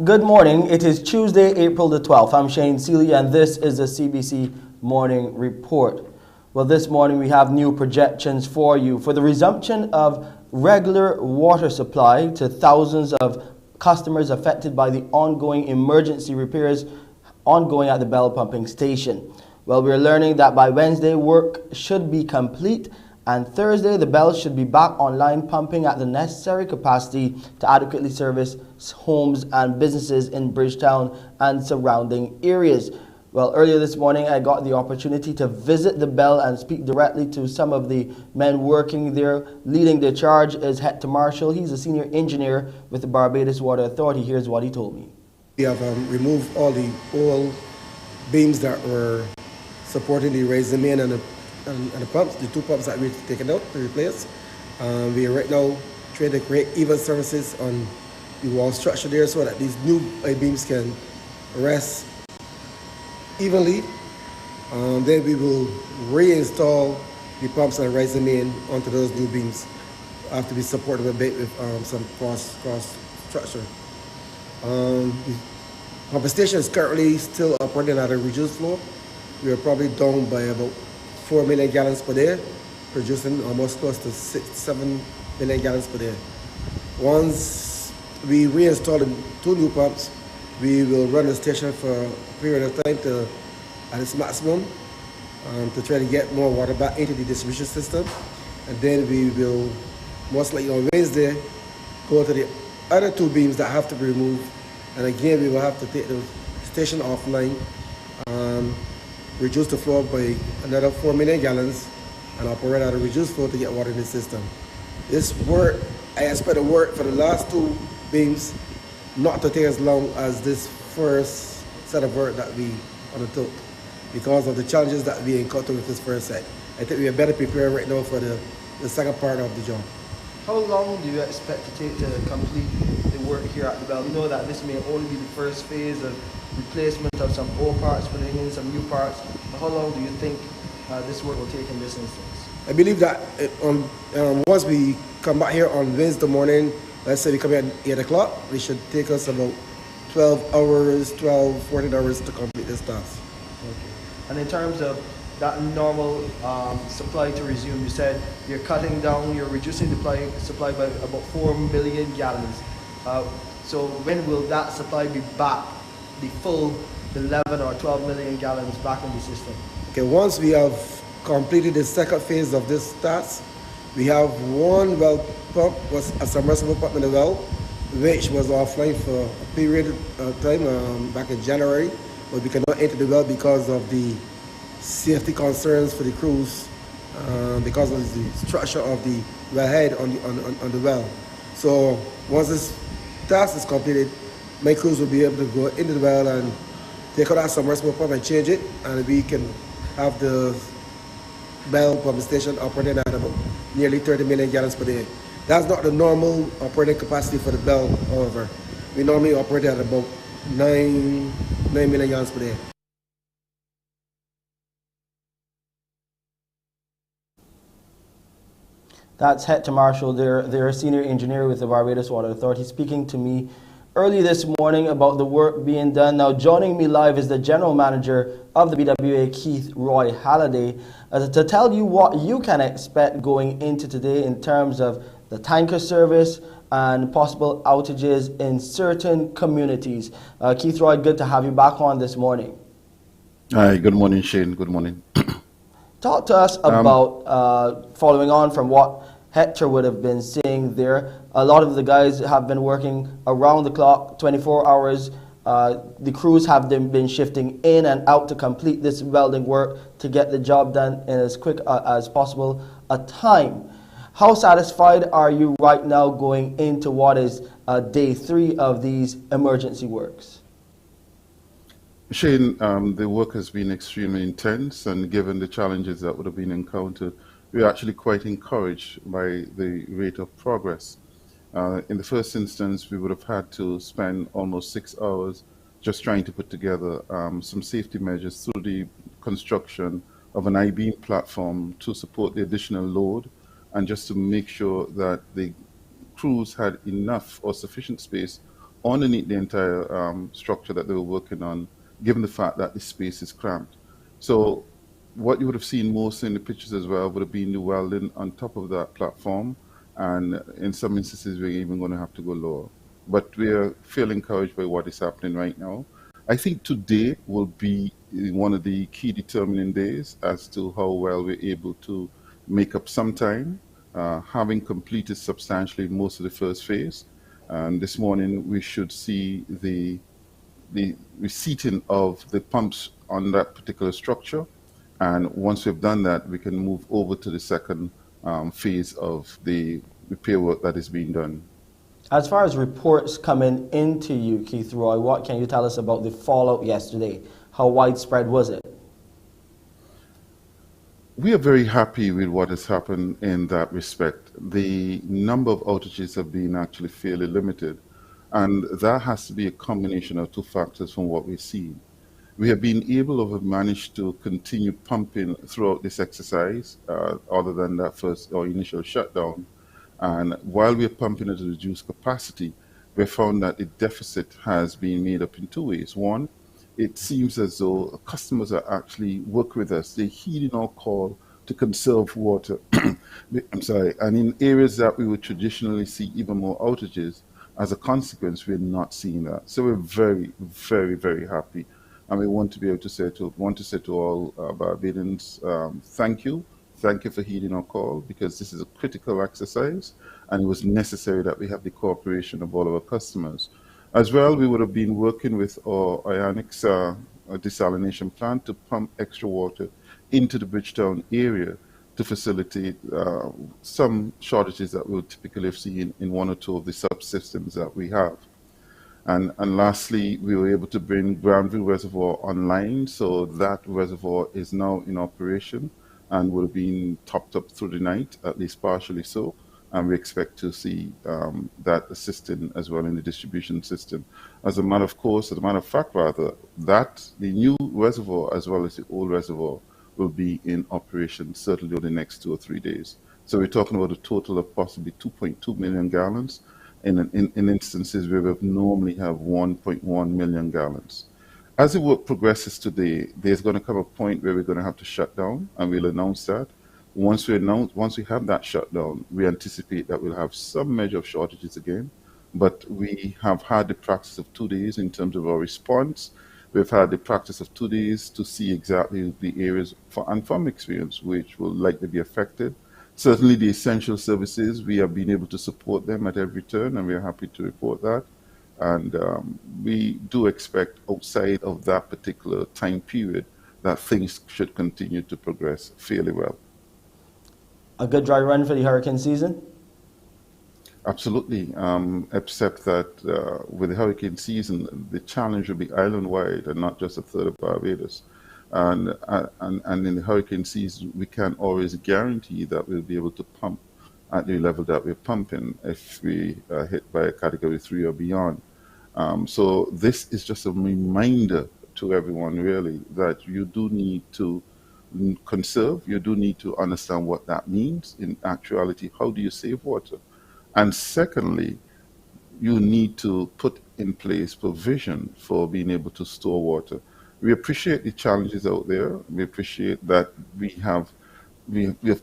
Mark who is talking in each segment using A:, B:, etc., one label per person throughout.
A: Good morning. It is Tuesday, April the 12th. I'm Shane Seeley, and this is the CBC Morning Report. Well, this morning we have new projections for you for the resumption of regular water supply to thousands of customers affected by the ongoing emergency repairs ongoing at the Bell pumping station. Well, we're learning that by Wednesday, work should be complete, and Thursday, the Bell should be back online pumping at the necessary capacity to adequately service homes and businesses in Bridgetown and surrounding areas. Well, earlier this morning, I got the opportunity to visit the Bell and speak directly to some of the men working there. Leading the charge is Hector Marshall. He's a senior engineer with the Barbados Water Authority. Here's what he told me.
B: We have removed all the old beams that were supporting the raising main and the pumps, the two pumps that we've taken out to replace. We are right now trying to create even surfaces on the wall structure there so that these new beams can rest evenly. Then we will reinstall the pumps and rising main onto those new beams after we support them a bit with some cross structure. The pump station is currently still operating at a reduced flow. We are probably down by about 4 million gallons per day, producing almost close to 7 million gallons per day. Once we reinstall the two new pumps, we will run the station for a period of time at its maximum to try to get more water back into the distribution system. And then we will, most likely on Wednesday, go to the other two beams that have to be removed. And again, we will have to take the station offline, reduce the flow by another 4 million gallons, and operate at a reduced flow to get water in the system. This work, I expect the work for the last two beams not to take as long as this first set of work that we undertook because of the challenges that we encountered with this first set. I think we are better prepared right now for the second part of the job.
A: How long do you expect to take to complete the work here at the Bell? We know that this may only be the first phase of replacement of some old parts, putting in some new parts. But how long do you think this work will take in this instance?
B: I believe that once we come back here on Wednesday morning, let's say we come here at 8 o'clock, it should take us about 14 hours to complete this task.
A: Okay. And in terms of that normal supply to resume, you said you're cutting down, you're reducing the supply by about 4 million gallons. So when will that supply be back, the full 11 or 12 million gallons back in the system?
B: Okay, once we have completed the second phase of this task, we have one well pump, was a submersible pump in the well, which was offline for a period of time back in January, but we cannot enter the well because of the safety concerns for the crews because of the structure of the wellhead on the well. So once this task is completed, my crews will be able to go into the well and take out that submersible pump and change it, and we can have the Bell pump station operating at about nearly 30 million gallons per day. That's not the normal operating capacity for the Bell, however. We normally operate at about 9 million gallons per day.
A: That's Hector Marshall, they're a senior engineer with the Barbados Water Authority, speaking to me early this morning about the work being done. Now, joining me live is the General Manager of the BWA, Keith Roy Halliday, to tell you what you can expect going into today in terms of the tanker service and possible outages in certain communities. Keith Roy, good to have you back on this morning.
C: Hi, good morning, Shane. Good morning.
A: Talk to us about, following on from what Hector would have been saying there. A lot of the guys have been working around the clock, 24 hours. The crews have been shifting in and out to complete this welding work to get the job done in as quick as possible a time. How satisfied are you right now going into what is day 3 of these emergency works?
C: Shane, the work has been extremely intense, and given the challenges that would have been encountered, we're actually quite encouraged by the rate of progress. In the first instance, we would have had to spend almost 6 hours just trying to put together some safety measures through the construction of an I-beam platform to support the additional load, and just to make sure that the crews had enough or sufficient space underneath the entire structure that they were working on, given the fact that the space is cramped. So what you would have seen most in the pictures as well would have been the welding on top of that platform, and in some instances we're even going to have to go lower. But we are feeling encouraged by what is happening right now. I think today will be one of the key determining days as to how well we're able to make up some time, having completed substantially most of the first phase. And this morning we should see the reseating of the pumps on that particular structure. And once we've done that, we can move over to the second phase of the repair work that is being done.
A: As far as reports coming into you, Keith Roy, what can you tell us about the fallout yesterday? How widespread was it?
C: We are very happy with what has happened in that respect. The number of outages have been actually fairly limited, and that has to be a combination of two factors from what we've seen. We have been able to have managed to continue pumping throughout this exercise, other than that first or initial shutdown. And while we're pumping at a reduced capacity, we found that the deficit has been made up in two ways. One, it seems as though customers are actually working with us. They're heeding our call to conserve water. I'm sorry. And in areas that we would traditionally see even more outages, as a consequence, we're not seeing that. So we're very, very, very happy. And we want to be able to say to all Barbadians, thank you. Thank you for heeding our call, because this is a critical exercise and it was necessary that we have the cooperation of all of our customers. As well, we would have been working with our Ionics desalination plant to pump extra water into the Bridgetown area to facilitate some shortages that we would typically see in one or two of the subsystems that we have. And lastly, we were able to bring Granville Reservoir online, so that reservoir is now in operation and will be topped up through the night, at least partially so. And we expect to see that assisting as well in the distribution system. As a matter of fact, rather, that the new reservoir as well as the old reservoir will be in operation certainly over the next 2 or 3 days. So we're talking about a total of possibly 2.2 million gallons in instances where we normally have 1.1 million gallons. As the work progresses today, there's going to come a point where we're going to have to shut down, and we'll announce that. Once we have that shutdown, we anticipate that we'll have some measure of shortages again. But we have had the practice of 2 days in terms of our response. We've had the practice of 2 days to see exactly the areas from experience which will likely be affected. Certainly the essential services, we have been able to support them at every turn, and we are happy to report that. And we do expect outside of that particular time period that things should continue to progress fairly well.
A: A good dry run for the hurricane season?
C: Absolutely, except that with the hurricane season, the challenge will be island-wide and not just a third of Barbados. And in the hurricane season, we can't always guarantee that we'll be able to pump at the level that we're pumping if we are hit by a category 3 or beyond. So this is just a reminder to everyone, really, that you do need to conserve, you do need to understand what that means in actuality. How do you save water? And secondly, you need to put in place provision for being able to store water. We appreciate the challenges out there. We appreciate that we have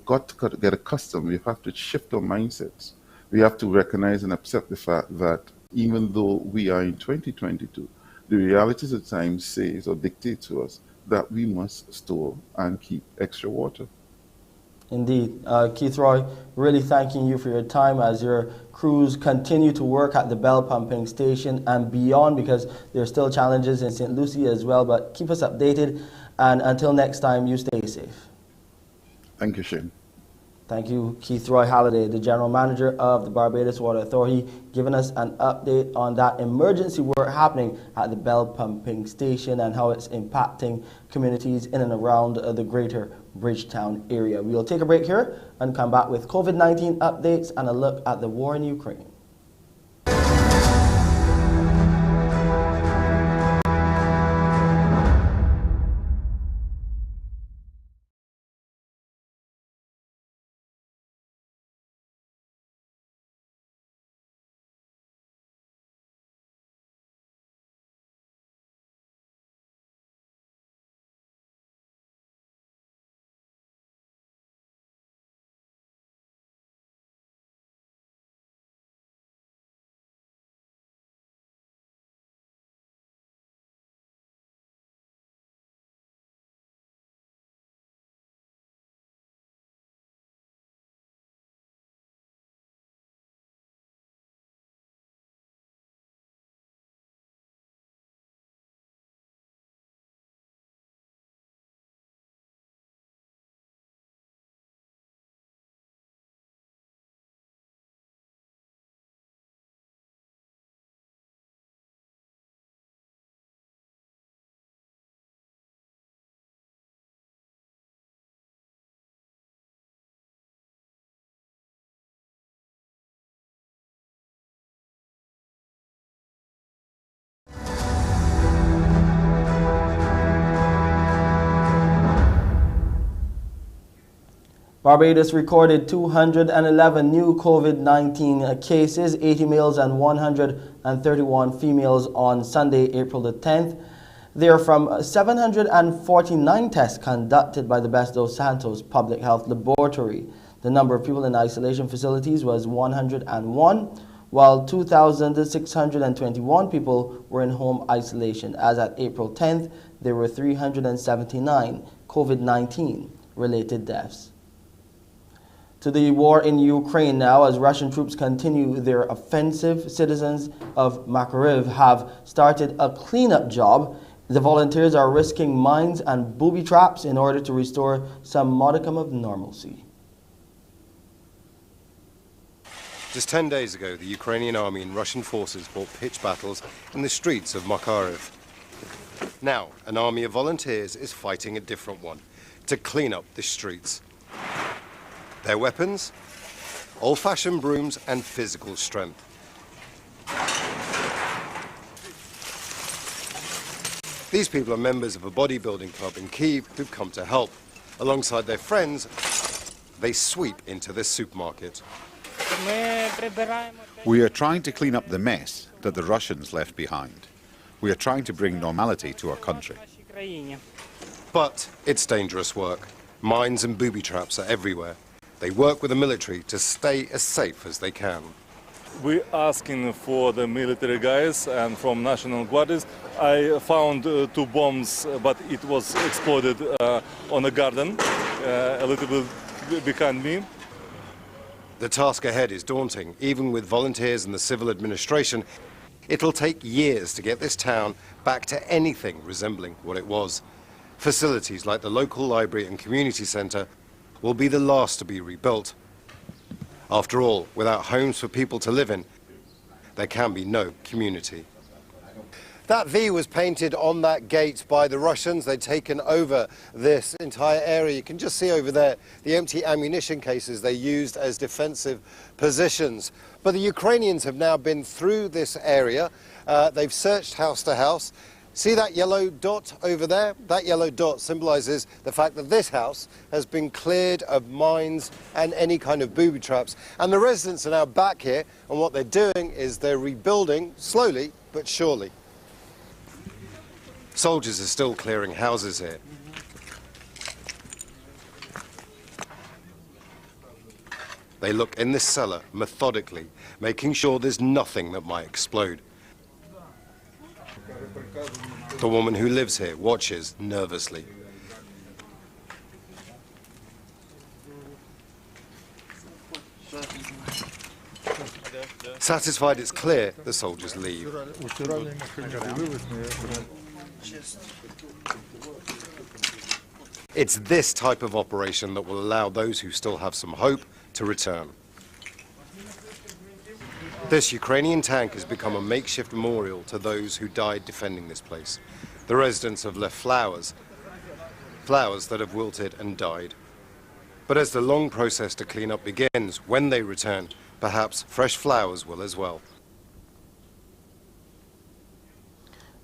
C: got to get accustomed. We have to shift our mindsets. We have to recognize and accept the fact that even though we are in 2022, the realities of time says or dictates to us that we must store and keep extra water.
A: Indeed. Keith Roy, really thanking you for your time as your crews continue to work at the Bell Pumping Station and beyond, because there are still challenges in St. Lucie as well. But keep us updated, and until next time, you stay safe.
C: Thank you, Shane.
A: Thank you, Keith Roy Halliday, the General Manager of the Barbados Water Authority, giving us an update on that emergency work happening at the Bell Pumping Station and how it's impacting communities in and around the greater Bridgetown area. We will take a break here and come back with COVID-19 updates and a look at the war in Ukraine. Barbados recorded 211 new COVID-19 cases, 80 males and 131 females on Sunday, April the 10th. They are from 749 tests conducted by the Best dos Santos Public Health Laboratory. The number of people in isolation facilities was 101, while 2,621 people were in home isolation. As at April 10th, there were 379 COVID-19 related deaths. To the war in Ukraine now, as Russian troops continue their offensive, citizens of Makariv have started a cleanup job. The volunteers are risking mines and booby traps in order to restore some modicum of normalcy.
D: Just 10 days ago, the Ukrainian army and Russian forces fought pitched battles in the streets of Makariv. Now, an army of volunteers is fighting a different one, to clean up the streets. Their weapons? Old-fashioned brooms and physical strength. These people are members of a bodybuilding club in Kyiv who've come to help. Alongside their friends, they sweep into the supermarket.
E: We are trying to clean up the mess that the Russians left behind. We are trying to bring normality to our country.
D: But it's dangerous work. Mines and booby traps are everywhere. They work with the military to stay as safe as they can.
F: We're asking for the military guys and from National Guards. I found 2 bombs, but it was exploded on a garden a little bit behind me.
D: The task ahead is daunting. Even with volunteers and the civil administration, it'll take years to get this town back to anything resembling what it was. Facilities like the local library and community centre will be the last to be rebuilt. After all, without homes for people to live in, there can be no community. That V was painted on that gate by the Russians. They'd taken over this entire area. You can just see over there the empty ammunition cases they used as defensive positions. But the Ukrainians have now been through this area. They've searched house to house. See that yellow dot over there? That yellow dot symbolizes the fact that this house has been cleared of mines and any kind of booby traps. And the residents are now back here, and what they're doing is they're rebuilding slowly but surely. Soldiers are still clearing houses here. They look in this cellar methodically, making sure there's nothing that might explode. The woman who lives here watches nervously. Satisfied it's clear, the soldiers leave. It's this type of operation that will allow those who still have some hope to return. This Ukrainian tank has become a makeshift memorial to those who died defending this place. The residents have left flowers that have wilted and died. But as the long process to clean up begins, when they return, perhaps fresh flowers will as well.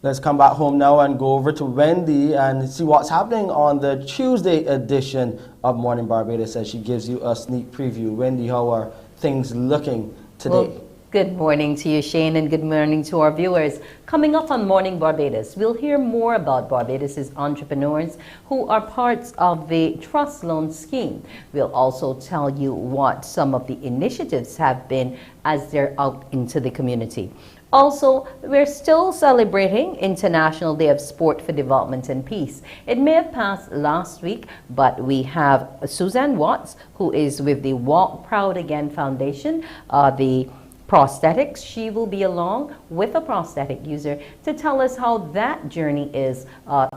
A: Let's come back home now and go over to Wendy and see what's happening on the Tuesday edition of Mornin Barbados as she gives you a sneak preview. Wendy, how are things looking today?
G: Well, good morning to you, Shane, and good morning to our viewers. Coming up on Morning Barbados, we'll hear more about Barbados' entrepreneurs who are parts of the Trust Loan Scheme. We'll also tell you what some of the initiatives have been as they're out into the community. Also, we're still celebrating International Day of Sport for Development and Peace. It may have passed last week, but we have Suzanne Watts, who is with the Walk Proud Again Foundation, the prosthetics. She will be along with a prosthetic user to tell us how that journey is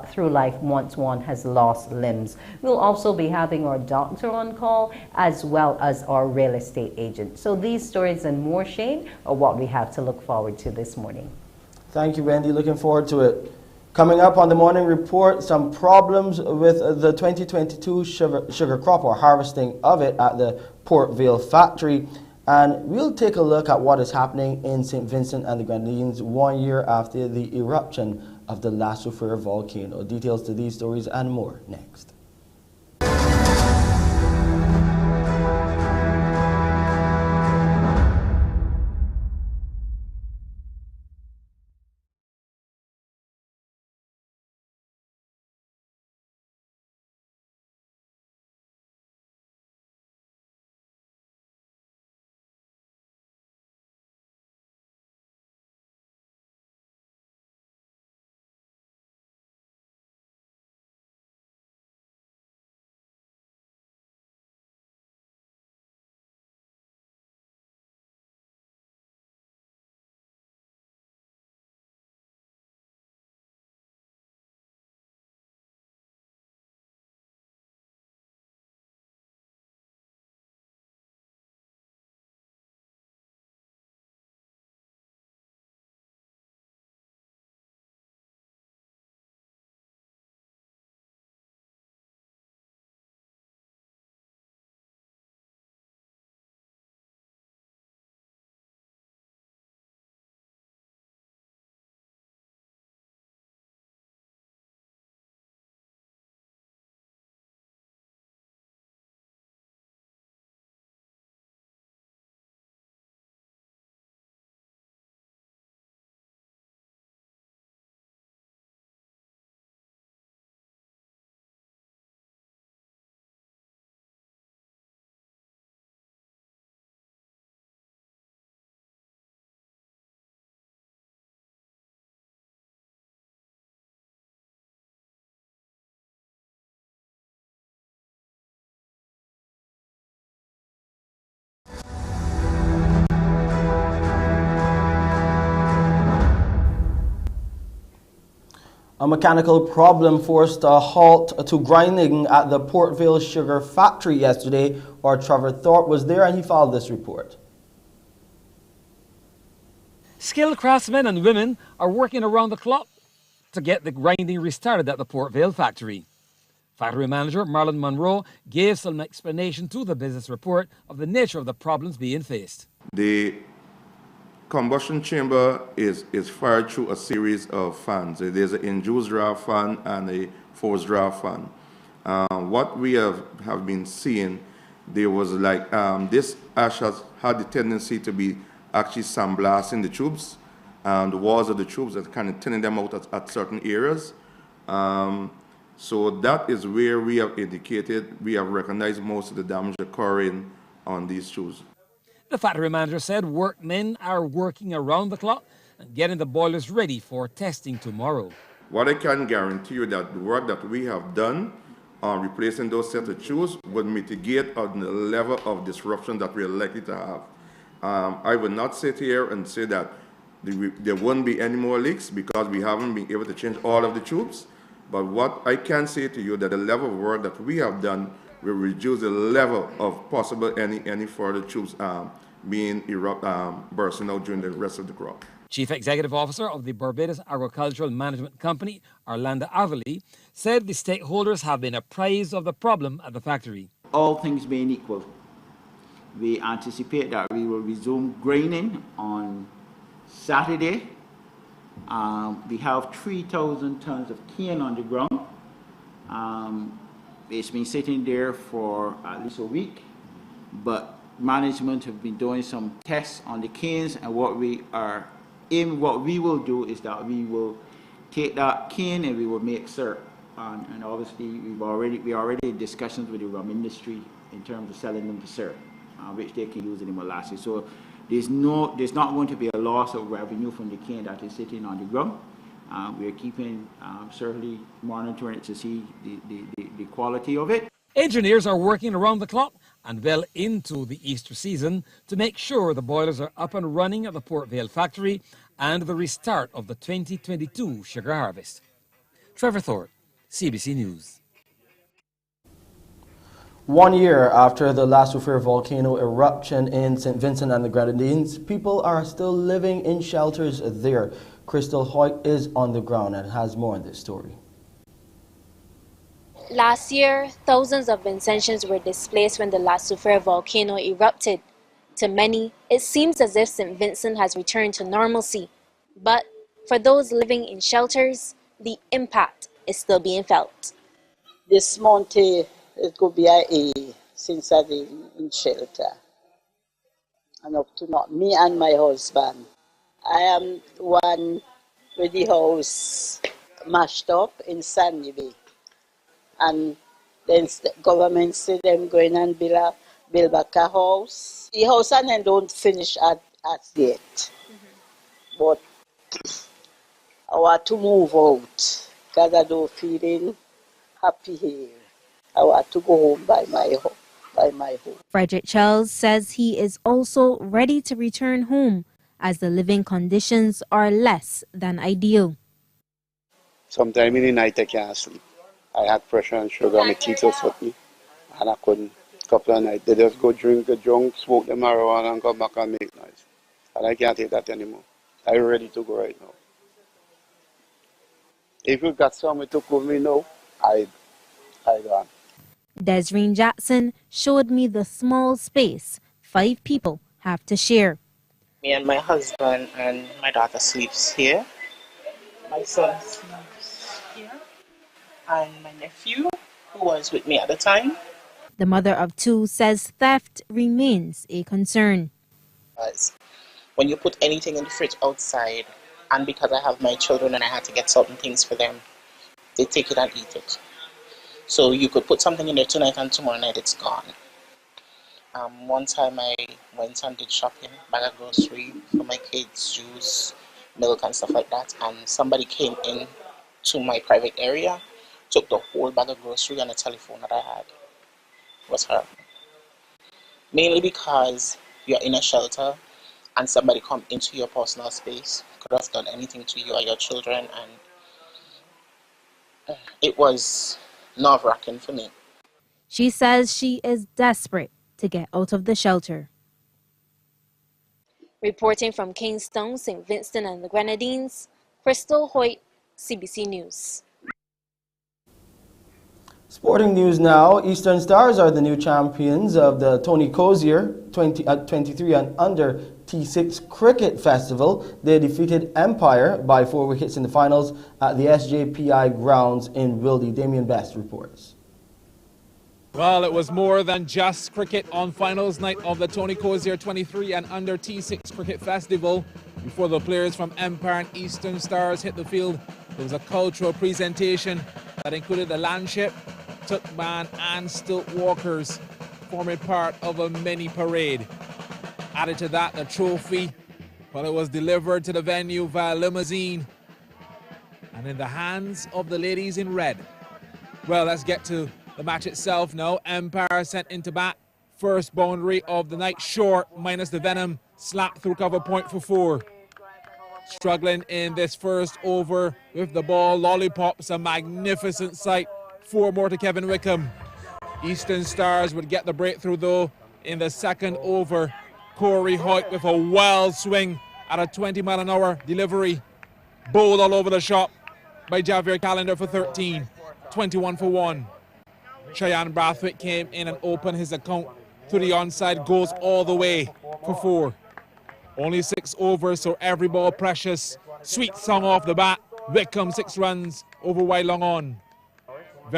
G: through life once one has lost limbs. We'll also be having our doctor on call as well as our real estate agent. So these stories and more, Shane, are what we have to look forward to this morning.
A: Thank you, Wendy. Looking forward to it. Coming up on the morning report, some problems with the 2022 sugar crop or harvesting of it at the Portvale factory. And we'll take a look at what is happening in St. Vincent and the Grenadines 1 year after the eruption of the La Soufrière volcano. Details to these stories and more next. A mechanical problem forced a halt to grinding at the Portvale sugar factory yesterday. Our Trevor Thorpe was there and he filed this report.
H: Skilled craftsmen and women are working around the clock to get the grinding restarted at the Portvale factory. Factory manager Marlon Monroe gave some explanation to the business report of the nature of the problems being faced.
I: The combustion chamber is fired through a series of fans. There's an induced draft fan and a forced draft fan. What we have been seeing, there was like this ash has had the tendency to be actually sandblasting the tubes, the walls of the tubes, and kind of thinning them out at certain areas. So that is where we have indicated, we have recognized most of the damage occurring on these tubes.
H: The factory manager said workmen are working around the clock and getting the boilers ready for testing tomorrow.
I: What I can guarantee you that the work that we have done on replacing those set of tubes would mitigate on the level of disruption that we're likely to have. I would not sit here and say that there won't be any more leaks because we haven't been able to change all of the tubes. But what I can say to you that the level of work that we have done will reduce the level of possible any further tubes being bursting out during the rest of the crop.
H: Chief Executive Officer of the Barbados Agricultural Management Company, Orlando Avali, said the stakeholders have been apprised of the problem at the factory.
J: All things being equal, we anticipate that we will resume grinding on Saturday. We have 3,000 tons of cane on the ground. It's been sitting there for at least a week, but management have been doing some tests on the canes, and what we will do is that we will take that cane and we will make syrup. And obviously we already in discussions with the rum industry in terms of selling them the syrup, which they can use in the molasses. So there's not going to be a loss of revenue from the cane that is sitting on the ground. We're keeping certainly monitoring it to see the quality of it.
H: Engineers are working around the clock and well into the Easter season to make sure the boilers are up and running at the Portvale factory and the restart of the 2022 sugar harvest. Trevor Thorpe, CBC News.
A: 1 year after the La Soufrière volcano eruption in St. Vincent and the Grenadines, people are still living in shelters there. Crystal Hoyt is on the ground and has more on this story.
K: Last year, thousands of Vincentians were displaced when the La Soufrière volcano erupted. To many, it seems as if St. Vincent has returned to normalcy. But for those living in shelters, the impact is still being felt.
L: This month, it could be a since I've been in shelter. And up to now, me and my husband. I am one with the house mashed up in Sandy Bay. And then the government said them going and build back a house. The house and then don't finish at yet. But I want to move out because I don't feeling happy here. I want to go home by my home.
M: Frederick Charles says he is also ready to return home as the living conditions are less than ideal.
N: Sometime in the night I can't sleep. I had pressure and sugar, my teeth was hurt me, and I couldn't. A couple of nights, they just go drink a junk, smoke the marijuana, and come back and make noise. And I can't take that anymore. I'm ready to go right now. If you got somewhere to cook me now, I gone.
M: Desreen Jackson showed me the small space 5 people have to share.
O: Me and my husband and my daughter sleeps here. My son sleeps here. And my nephew, who was with me at the time.
M: The mother of 2 says theft remains a concern.
O: When you put anything in the fridge outside, and because I have my children and I had to get certain things for them, they take it and eat it. So you could put something in there tonight and tomorrow night it's gone. One time I went and did shopping, bag of grocery for my kids, juice, milk and stuff like that, and somebody came in to my private area, took the whole bag of grocery and a telephone that I had. It was horrible. Mainly because you're in a shelter and somebody come into your personal space, could have done anything to you or your children, and it was nerve-wracking for me.
M: She says she is desperate to get out of the shelter.
K: Reporting from Kingston, St. Vincent and the Grenadines, Crystal Hoyt, CBC News.
A: Sporting news now. Eastern Stars are the new champions of the Tony Cozier 23 and under T6 Cricket Festival. They defeated Empire by 4 wickets in the finals at the SJPI grounds in Wildy. Damien Best reports.
P: Well, it was more than just cricket on finals night of the Tony Cozier 23 and under T6 Cricket Festival. Before the players from Empire and Eastern Stars hit the field, there was a cultural presentation that included the landship, Tukman and stilt walkers forming part of a mini parade. Added to that, the trophy, well, it was delivered to the venue via limousine and in the hands of the ladies in red. Well, let's get to the match itself now. Empire sent into bat. First boundary of the night short, minus the venom. Slap through cover point for 4. Struggling in this first over with the ball. Lollipops, a magnificent sight. 4 more to Kevin Wickham. Eastern Stars would get the breakthrough though in the second over. Corey Hoyt with a wild swing at a 20-mile-an-hour delivery. Bowled all over the shop by Javier Callender for 13. 21 for 1. Cheyenne Brathwaite came in and opened his account to the onside, goes all the way for 4. Only 6 overs, so every ball precious. Sweet song off the bat. Wickham 6 runs over wide long on.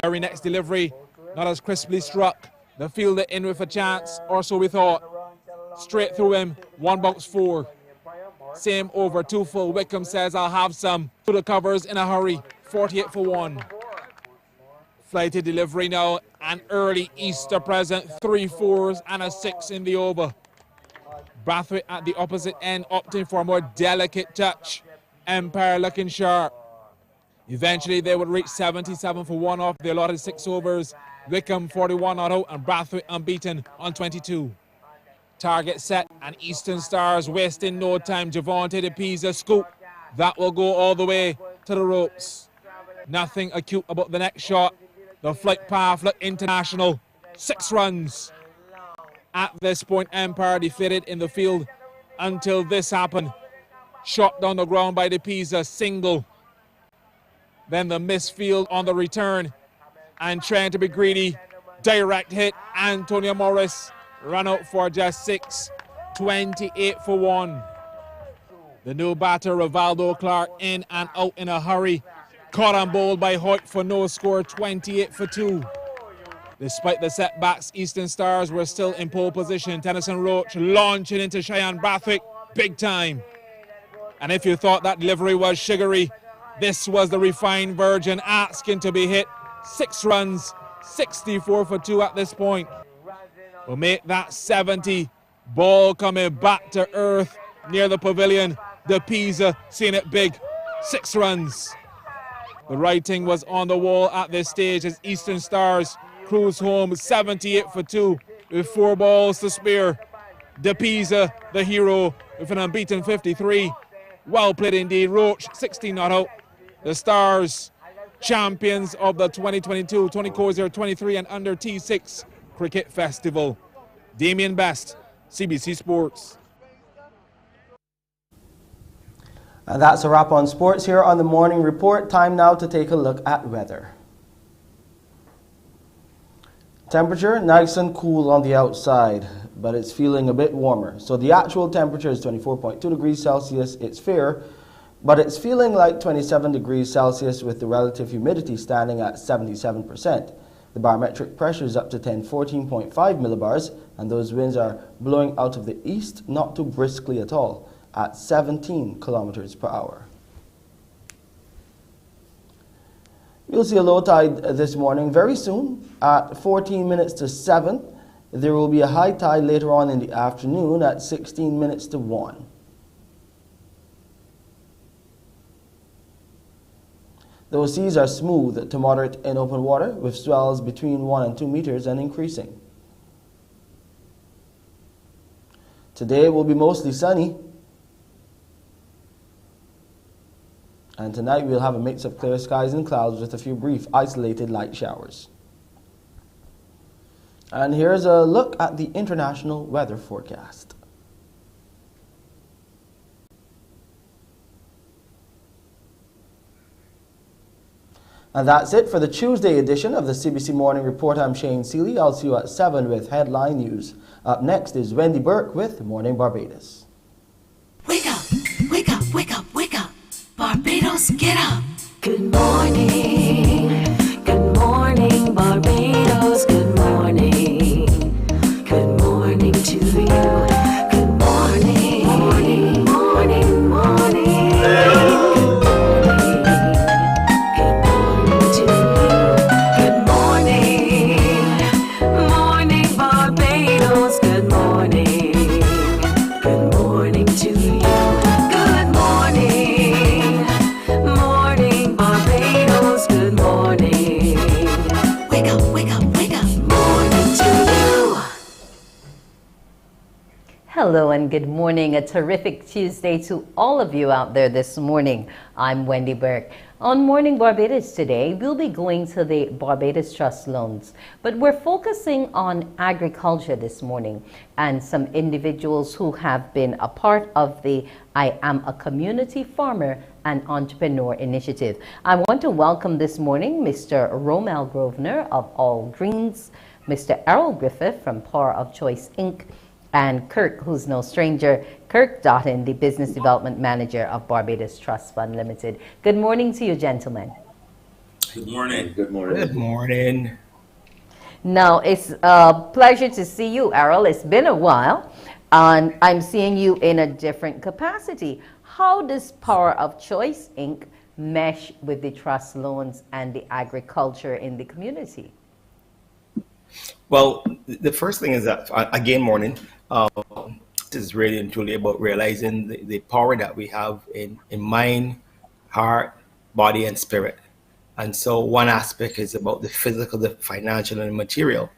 P: Very next delivery, not as crisply struck. The fielder in with a chance, or so we thought. Straight through him, 1 bounce 4. Same over, 2 full. Wickham says, I'll have some. To the covers in a hurry, 48 for 1. Flighted delivery now, an early Easter present, 3 4s and a 6 in the over. Brathwaite at the opposite end, opting for a more delicate touch. Empire looking sharp. Eventually they would reach 77 for 1 off the allotted 6 overs. Wickham 41 not out and Brathwaite unbeaten on 22. Target set and Eastern Stars wasting no time. Javante de Pisa scoop. That will go all the way to the ropes. Nothing acute about the next shot. The flight path look international. 6 runs. At this point, Empire defeated in the field until this happened. Shot down the ground by De Pisa, single. Then the misfield on the return. And trying to be greedy, direct hit. Antonio Morris run out for just 6. 28 for 1. The new batter, Rivaldo Clark, in and out in a hurry. Caught and bowled by Hoyt for no score, 28 for 2. Despite the setbacks, Eastern Stars were still in pole position. Tennyson Roach launching into Cheyenne Brathwaite, big time. And if you thought that delivery was sugary, this was the refined version asking to be hit. 6 runs, 64 for 2 at this point. Will make that 70. Ball coming back to earth near the pavilion. De Pisa seeing it big, 6 runs. The writing was on the wall at this stage as Eastern Stars cruise home 78 for 2 with 4 balls to spare. De Pisa, the hero, with an unbeaten 53. Well played indeed. Roach, 16 not out. The Stars, champions of the 2022 Tony Cozier 23 and under T6 Cricket Festival. Damien Best, CBC Sports.
A: And that's a wrap on sports here on the Morning Report. Time now to take a look at weather. Temperature, nice and cool on the outside, but it's feeling a bit warmer. So the actual temperature is 24.2 degrees Celsius. It's fair, but it's feeling like 27 degrees Celsius with the relative humidity standing at 77%. The barometric pressure is up to 14.5 millibars, and those winds are blowing out of the east, not too briskly at all, at 17 kilometers per hour. You'll see a low tide this morning very soon at 14 minutes to 7. There will be a high tide later on in the afternoon at 16 minutes to 1. Those seas are smooth to moderate in open water with swells between 1 and 2 meters and increasing. Today will be mostly sunny. And tonight we'll have a mix of clear skies and clouds with a few brief isolated light showers. And here's a look at the international weather forecast. And that's it for the Tuesday edition of the CBC Morning Report. I'm Shane Seeley. I'll see you at 7 with headline news. Up next is Wendy Burke with Morning Barbados.
Q: Wake up, wake up, wake up, wake up. Barbados, get up. Good morning. Good morning, Barbados. Good morning. Good morning to you. Good morning. Morning, morning, morning.
G: Hello and good morning. A terrific Tuesday to all of you out there this morning. I'm Wendy Burke. On Morning Barbados today, we'll be going to the Barbados Trust loans, but we're focusing on agriculture this morning and some individuals who have been a part of the I Am a Community Farmer and Entrepreneur initiative. I want to welcome this morning Mr. Romel Grosvenor of All Greens, Mr. Errol Griffith from Power of Choice Inc., and Kirk, who's no stranger, Kirk Dotton, the Business Development Manager of Barbados Trust Fund Limited. Good morning to you, gentlemen.
R: Good morning.
S: Good morning.
R: Good morning.
G: Now, it's a pleasure to see you, Errol. It's been a while, and I'm seeing you in a different capacity. How does Power of Choice Inc. mesh with the trust loans and the agriculture in the community?
R: Well, the first thing is that, again, morning. This is really and truly about realizing the power that we have in mind, heart, body, and spirit. And so one aspect is about the physical, the financial, and the material.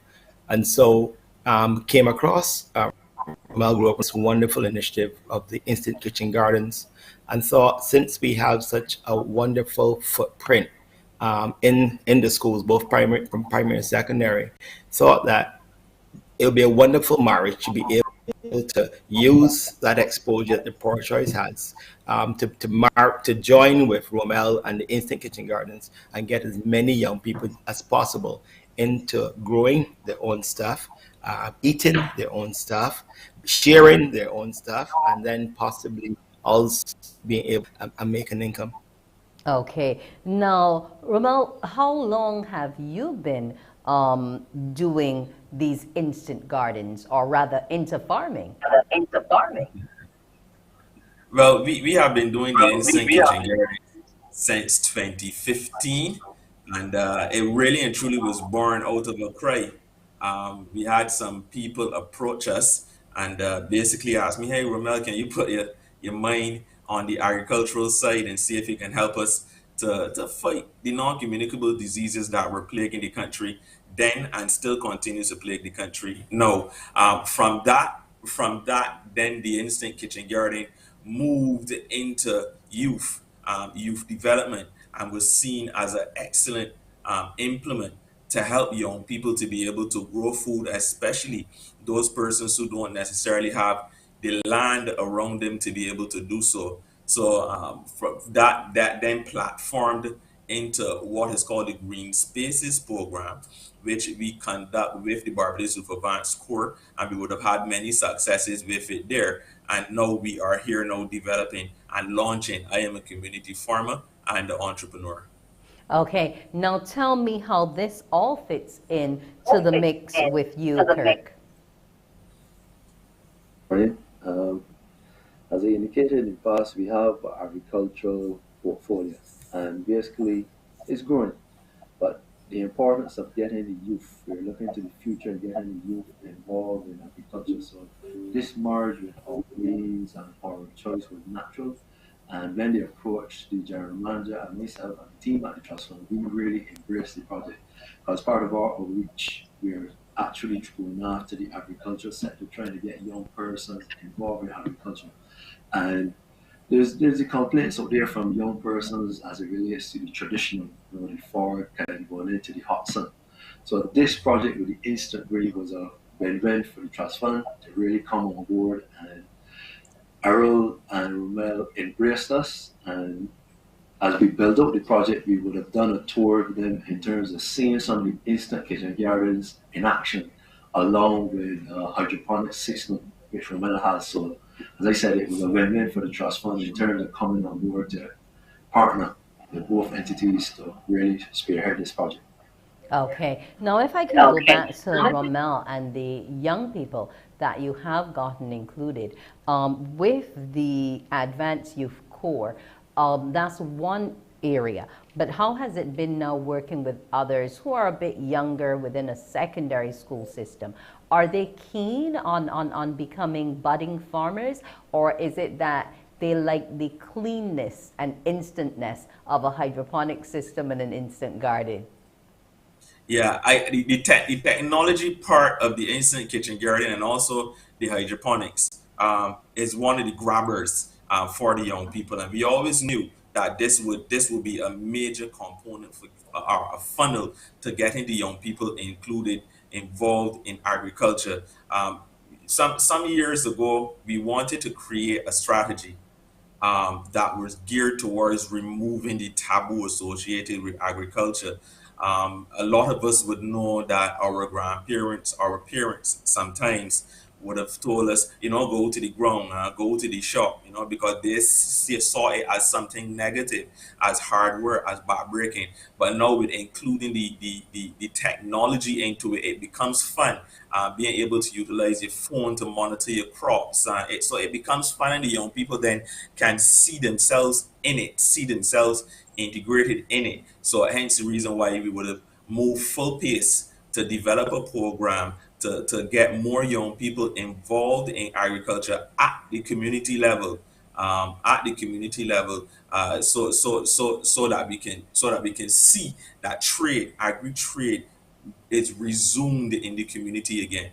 R: And so came across Mel grew up with this wonderful initiative of the Instant Kitchen Gardens, and thought, since we have such a wonderful footprint in the schools, both primary and secondary, thought that it would be a wonderful marriage to be able to use that exposure that the Power Choice has to join with Romel and the Instant Kitchen Gardens and get as many young people as possible into growing their own stuff, eating their own stuff, sharing their own stuff, and then possibly also being able to make an income.
G: Okay. Now, Romel, how long have you been doing these instant gardens, or rather into farming?
S: Well, we have been doing the instant kitchen garden since 2015, and it really and truly was born out of a cry. We had some people approach us and basically ask me, "Hey, Romel, can you put your mind on the agricultural side and see if you can help us to fight the non-communicable diseases that were plaguing the country then and still continues to plague the country now." From that, then the instant kitchen garden moved into youth development, and was seen as an excellent implement to help young people to be able to grow food, especially those persons who don't necessarily have the land around them to be able to do so. So from that then platformed into what is called the Green Spaces program, which we conduct with the Barbados Youth Advanced Corps, and we would have had many successes with it there. And now we are here now developing and launching I Am a Community Farmer and an Entrepreneur.
G: Okay, now tell me how this all fits in to the mix with you, Kirk.
T: Right. As I indicated in the past, we have an agricultural portfolio, and basically it's growing. But the importance of getting the youth, we're looking to the future and getting the youth involved in agriculture. So this merge with All Greens and Power of Choice was natural. And when they approached the general manager and myself and the team at the Trust Fund, we really embraced the project. As part of our outreach, we're actually going after the agriculture sector, trying to get young persons involved in agriculture. And there's the complaints out there from young persons as it relates to the traditional, the forward kind of going into the hot sun. So this project with the instant grade was a win-win for the trust fund to really come on board, and Errol and Romel embraced us, and as we build up the project, we would have done a tour with them in terms of seeing some of the instant kitchen gardens in action, along with hydroponic system, which Romel has. So, as I said, it was a win-win for the trust fund in terms of coming on board to partner with both entities to really spearhead this project.
G: Okay. Now, if I can go back to Romel and the young people that you have gotten included with the Advanced Youth Corps, that's one area. But how has it been now working with others who are a bit younger within a secondary school system? Are they keen on becoming budding farmers, or is it that they like the cleanness and instantness of a hydroponic system and an instant garden?
S: Yeah, the technology part of the instant kitchen garden and also the hydroponics is one of the grabbers for the young people, and we always knew that this would be a major component for a funnel to getting the young people involved in agriculture. Some years ago, we wanted to create a strategy that was geared towards removing the taboo associated with agriculture. A lot of us would know that our grandparents, our parents sometimes would have told us, go to the ground, go to the shop, because they saw it as something negative, as hard work, as backbreaking. But now with including the technology into it, it becomes fun. Being able to utilize your phone to monitor your crops. So it becomes fun, and the young people then can see themselves in it, see themselves integrated in it. So hence the reason why we would have moved full pace to develop a program to get more young people involved in agriculture at the community level, so that we can see that agri trade is resumed in the community again.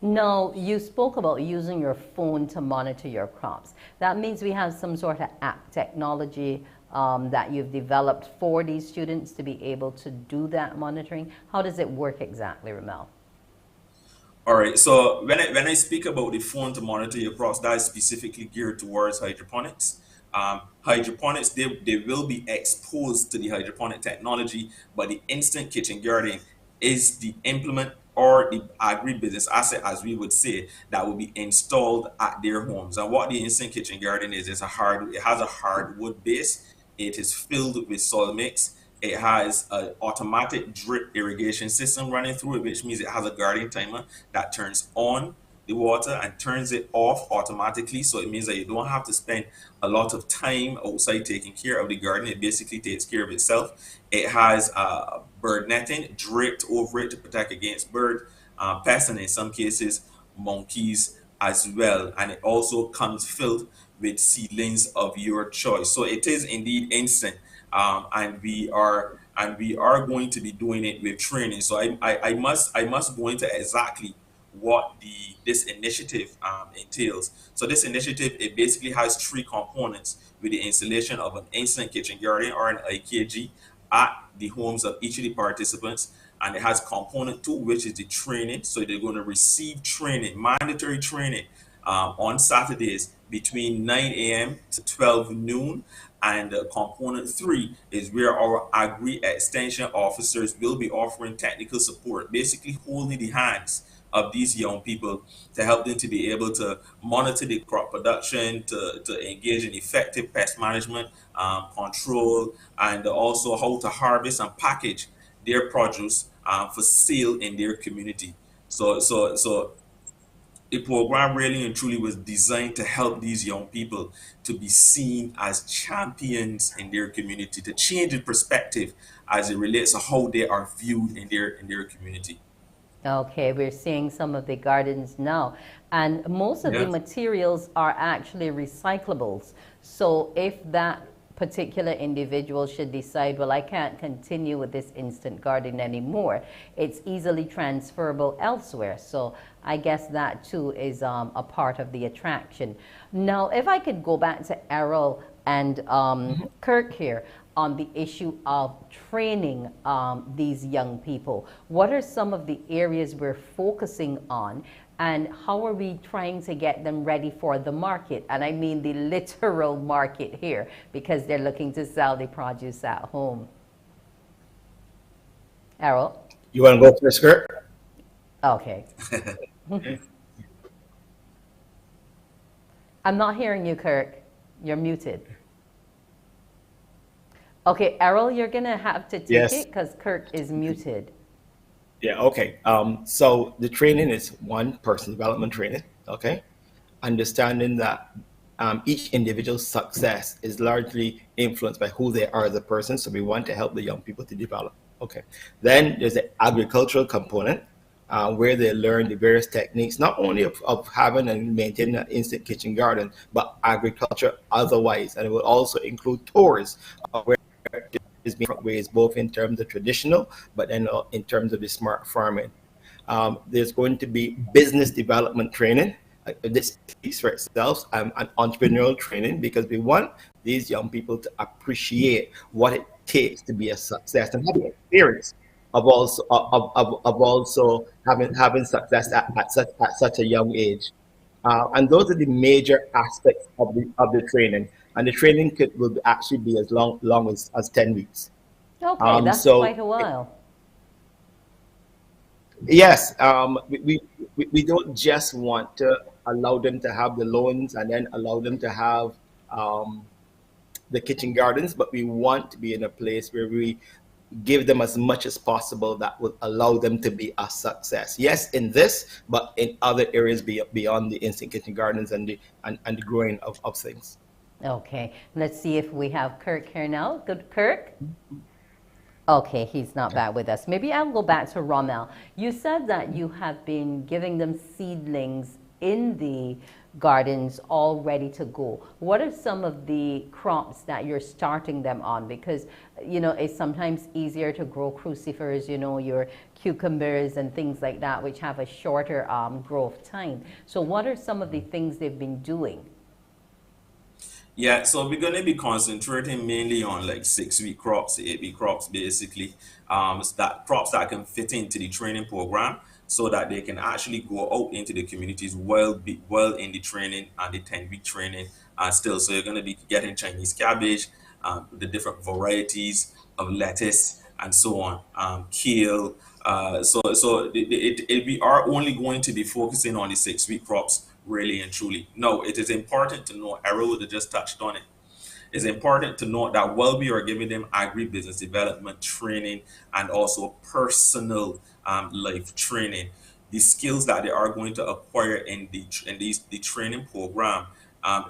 G: No, you spoke about using your phone to monitor your crops. That means we have some sort of app technology that you've developed for these students to be able to do that monitoring. How does it work exactly, Romel?
S: All right, so when I speak about the phone to monitor your crops, that is specifically geared towards hydroponics. Hydroponics, they will be exposed to the hydroponic technology, but the instant kitchen garden is the implement or the agribusiness asset, as we would say, that will be installed at their homes. And what the instant kitchen garden is it has a hardwood base. It is filled with soil mix. It has an automatic drip irrigation system running through it, which means it has a garden timer that turns on the water and turns it off automatically. So it means that you don't have to spend a lot of time outside taking care of the garden. It basically takes care of itself. It has bird netting draped over it to protect against bird pests, and in some cases monkeys as well. And it also comes filled with seedlings of your choice. So it is indeed instant. And we are going to be doing it with training. So I must go into exactly what this initiative entails. So this initiative, it basically has three components, with the installation of an instant kitchen garden or an IKG at the homes of each of the participants. And it has component two, which is the training. So they're going to receive training, mandatory training on Saturdays between 9 a.m. to 12 noon. And component three is where our agri extension officers will be offering technical support, basically holding the hands of these young people to help them to be able to monitor the crop production, to engage in effective pest management, control, and also how to harvest and package their produce for sale in their community. So the program really and truly was designed to help these young people to be seen as champions in their community, to change the perspective as it relates to how they are viewed in their community.
G: Okay, we're seeing some of the gardens now, and most of the materials are actually recyclables. So if that particular individual should decide, well, I can't continue with this instant garden anymore, it's easily transferable elsewhere. So I guess that too is a part of the attraction. Now, if I could go back to Errol and Kirk here on the issue of training these young people, what are some of the areas we're focusing on, and how are we trying to get them ready for the market? And I mean the literal market here, because they're looking to sell the produce at home. Errol?
R: You want to go first, Kirk?
G: Okay. I'm not hearing you, Kirk. You're muted. Okay, Errol, you're going to have to take it because Kirk is muted.
R: Yeah, okay. So the training is one, personal development training, okay? Understanding that each individual's success is largely influenced by who they are as a person, so we want to help the young people to develop, okay? Then there's the agricultural component, where they learn the various techniques, not only of having and maintaining an instant kitchen garden, but agriculture otherwise. And it will also include tours where is different ways, both in terms of traditional, but then in terms of the smart farming. There's going to be business development training. This speaks for itself, and entrepreneurial training, because we want these young people to appreciate what it takes to be a success and have the experience of also having success at such a young age. And those are the major aspects of the training. And the training will actually be as long as 10 weeks.
G: Okay, that's quite a while.
R: Yes, we don't just want to allow them to have the loans and then allow them to have the kitchen gardens, but we want to be in a place where we give them as much as possible that will allow them to be a success. Yes, in this, but in other areas beyond the instant kitchen gardens and the growing of things.
G: Okay, let's see if we have Kirk here now. Good, Kirk? Okay, he's not back with us. Maybe I'll go back to Rommel. You said that you have been giving them seedlings in the gardens all ready to go. What are some of the crops that you're starting them on? Because, you know, it's sometimes easier to grow crucifers, you know, your cucumbers and things like that, which have a shorter growth time. So what are some of the things they've been doing?
S: Yeah, so we're going to be concentrating mainly on like 6-week crops, 8-week crops, basically. So that crops that can fit into the training program, so that they can actually go out into the communities well in the training and the 10-week training still. So you're going to be getting Chinese cabbage, the different varieties of lettuce, and so on, kale. We are only going to be focusing on the 6-week crops, really and truly. No, it is important to know, Errol would have just touched on it. It's important to note that while we are giving them agribusiness development training and also personal life training, the skills that they are going to acquire in the training program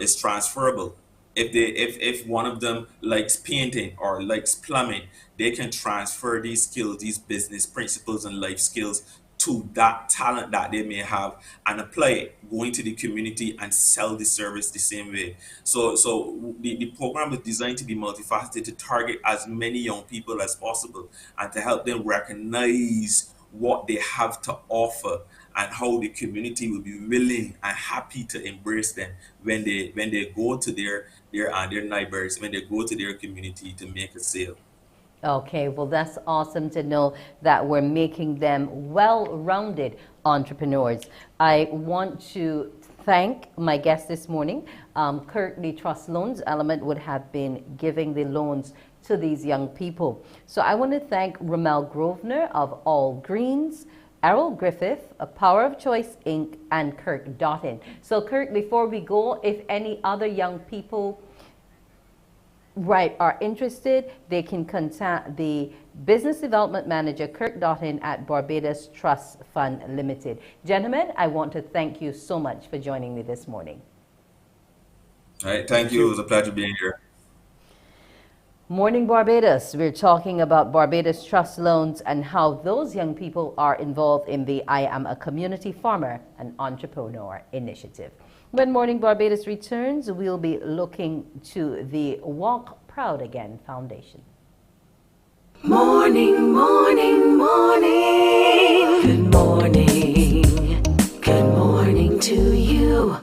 S: is transferable. If one of them likes painting or likes plumbing, they can transfer these skills, these business principles and life skills, to that talent that they may have and apply it, go into the community and sell the service the same way. So the program is designed to be multifaceted, to target as many young people as possible and to help them recognize what they have to offer and how the community will be willing and happy to embrace them when they go to their neighbors, when they go to their community to make a sale.
G: Okay, well, that's awesome to know that we're making them well-rounded entrepreneurs. I want to thank my guest this morning. Kirk, the Trust Loans element would have been giving the loans to these young people. So I want to thank Rommel Grosvenor of All Greens, Errol Griffith, of Power of Choice Inc., and Kirk Dottin. So Kirk, before we go, if any other young people are interested, they can contact the Business Development Manager, Kirk Dottin, at Barbados Trust Fund Limited. Gentlemen, I want to thank you so much for joining me this morning.
S: All right, thank you. It was a pleasure being here.
G: Morning Barbados, we're talking about Barbados Trust Loans and how those young people are involved in the I Am a Community Farmer and Entrepreneur initiative. When Morning Barbados returns, we'll be looking to the walk Proud Again Foundation.
Q: Morning, morning, morning. Good morning. Good morning to you.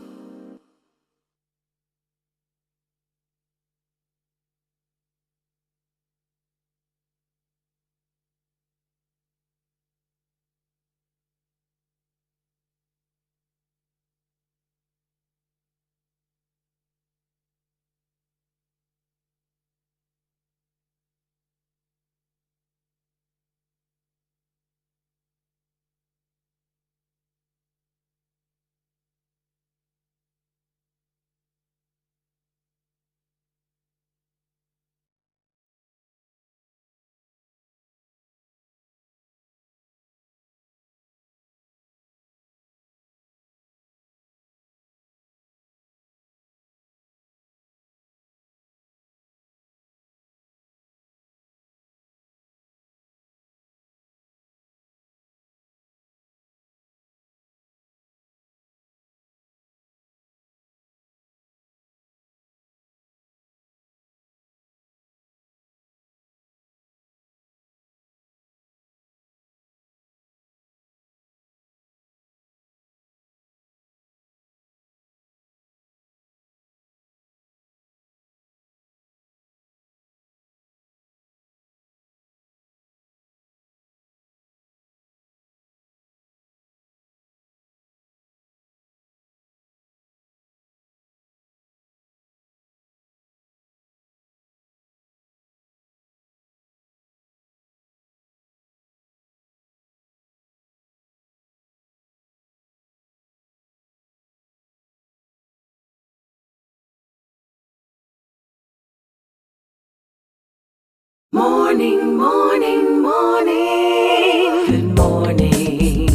Q: Morning, morning, morning. Good morning.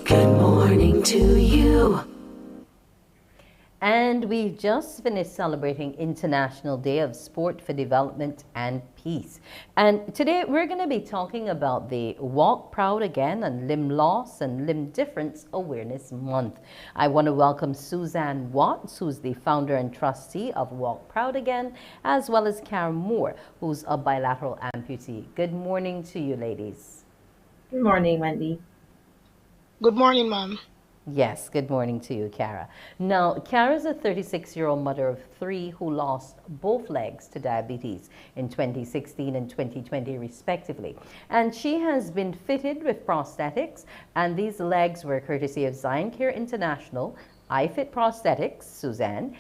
Q: Good morning to you.
G: And we've just finished celebrating International Day of Sport for Development and Peace. And today we're going to be talking about the Walk Proud Again and Limb Loss and Limb Difference Awareness Month. I want to welcome Suzanne Watts, who's the founder and trustee of Walk Proud Again, as well as Karen Moore, who's a bilateral amputee. Good morning to you, ladies.
U: Good morning, Wendy.
V: Good morning, ma'am.
G: Yes, good morning to you, Kara. Now, Kara is a 36-year-old mother of 3 who lost both legs to diabetes in 2016 and 2020, respectively. And she has been fitted with prosthetics, and these legs were courtesy of Zion Care International, iFit Prosthetics, Suzanne,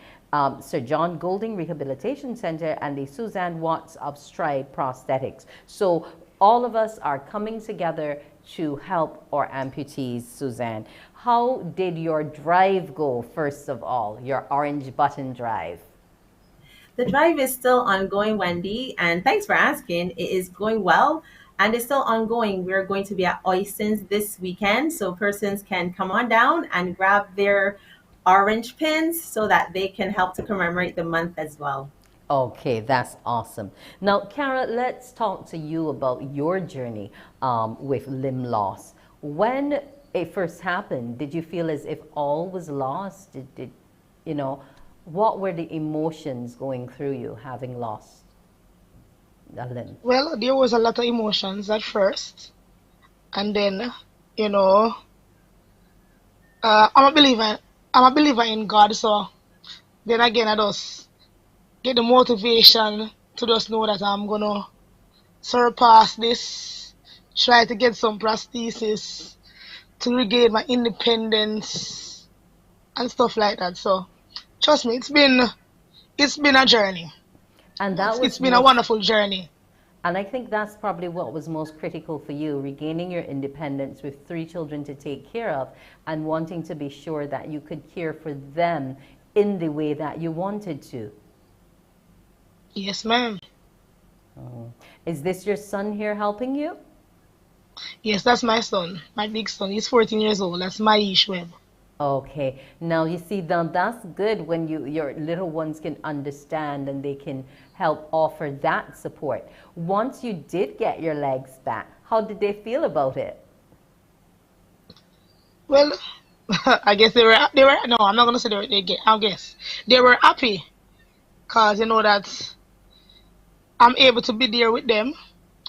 G: Sir John Golding Rehabilitation Center, and the Suzanne Watts of Stride Prosthetics. So all of us are coming together to help our amputees, Suzanne. How did your drive go, first of all, your orange button drive?
U: The drive is still ongoing, Wendy, and thanks for asking. It is going well and it's still ongoing. We're going to be at Oyston's this weekend, so persons can come on down and grab their orange pins so that they can help to commemorate the month as well.
G: Okay, that's awesome. Now, Kara, let's talk to you about your journey with limb loss. When it first happened, did you feel as if all was lost? Did you know, what were the emotions going through you having lost a limb?
V: Well, there was a lot of emotions at first, and then, you know, I'm a believer. I'm a believer in God, so then again, I just get the motivation to just know that I'm gonna surpass this, try to get some prosthesis to regain my independence and stuff like that. So trust me, it's been a journey.
G: And that
V: It's been a wonderful journey.
G: And I think that's probably what was most critical for you, regaining your independence with 3 children to take care of and wanting to be sure that you could care for them in the way that you wanted to.
V: Yes, ma'am.
G: Oh. Is this your son here helping you?
V: Yes, that's my son, my big son. He's 14 years old. That's Maish Webb.
G: Okay. Now, you see, now that's good when your little ones can understand and they can help offer that support. Once you did get your legs back, how did they feel about it?
V: Well, I guess they were, no, I'm not going to say I guess. They were happy because, you know, that I'm able to be there with them,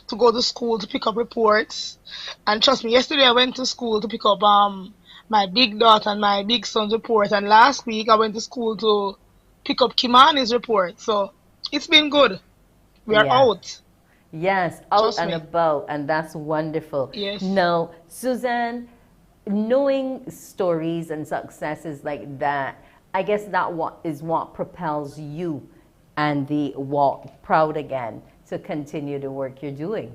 V: to go to school to pick up reports. And trust me, yesterday I went to school to pick up my big daughter and my big son's report. And last week I went to school to pick up Kimani's report. So it's been good. We are
G: Yeah.
V: out.
G: Yes, out
V: Trust
G: and
V: me.
G: about, and that's wonderful.
V: Yes.
G: Now, Suzanne, knowing stories and successes like that, I guess that what propels you and the Walk Proud Again to continue the work you're doing.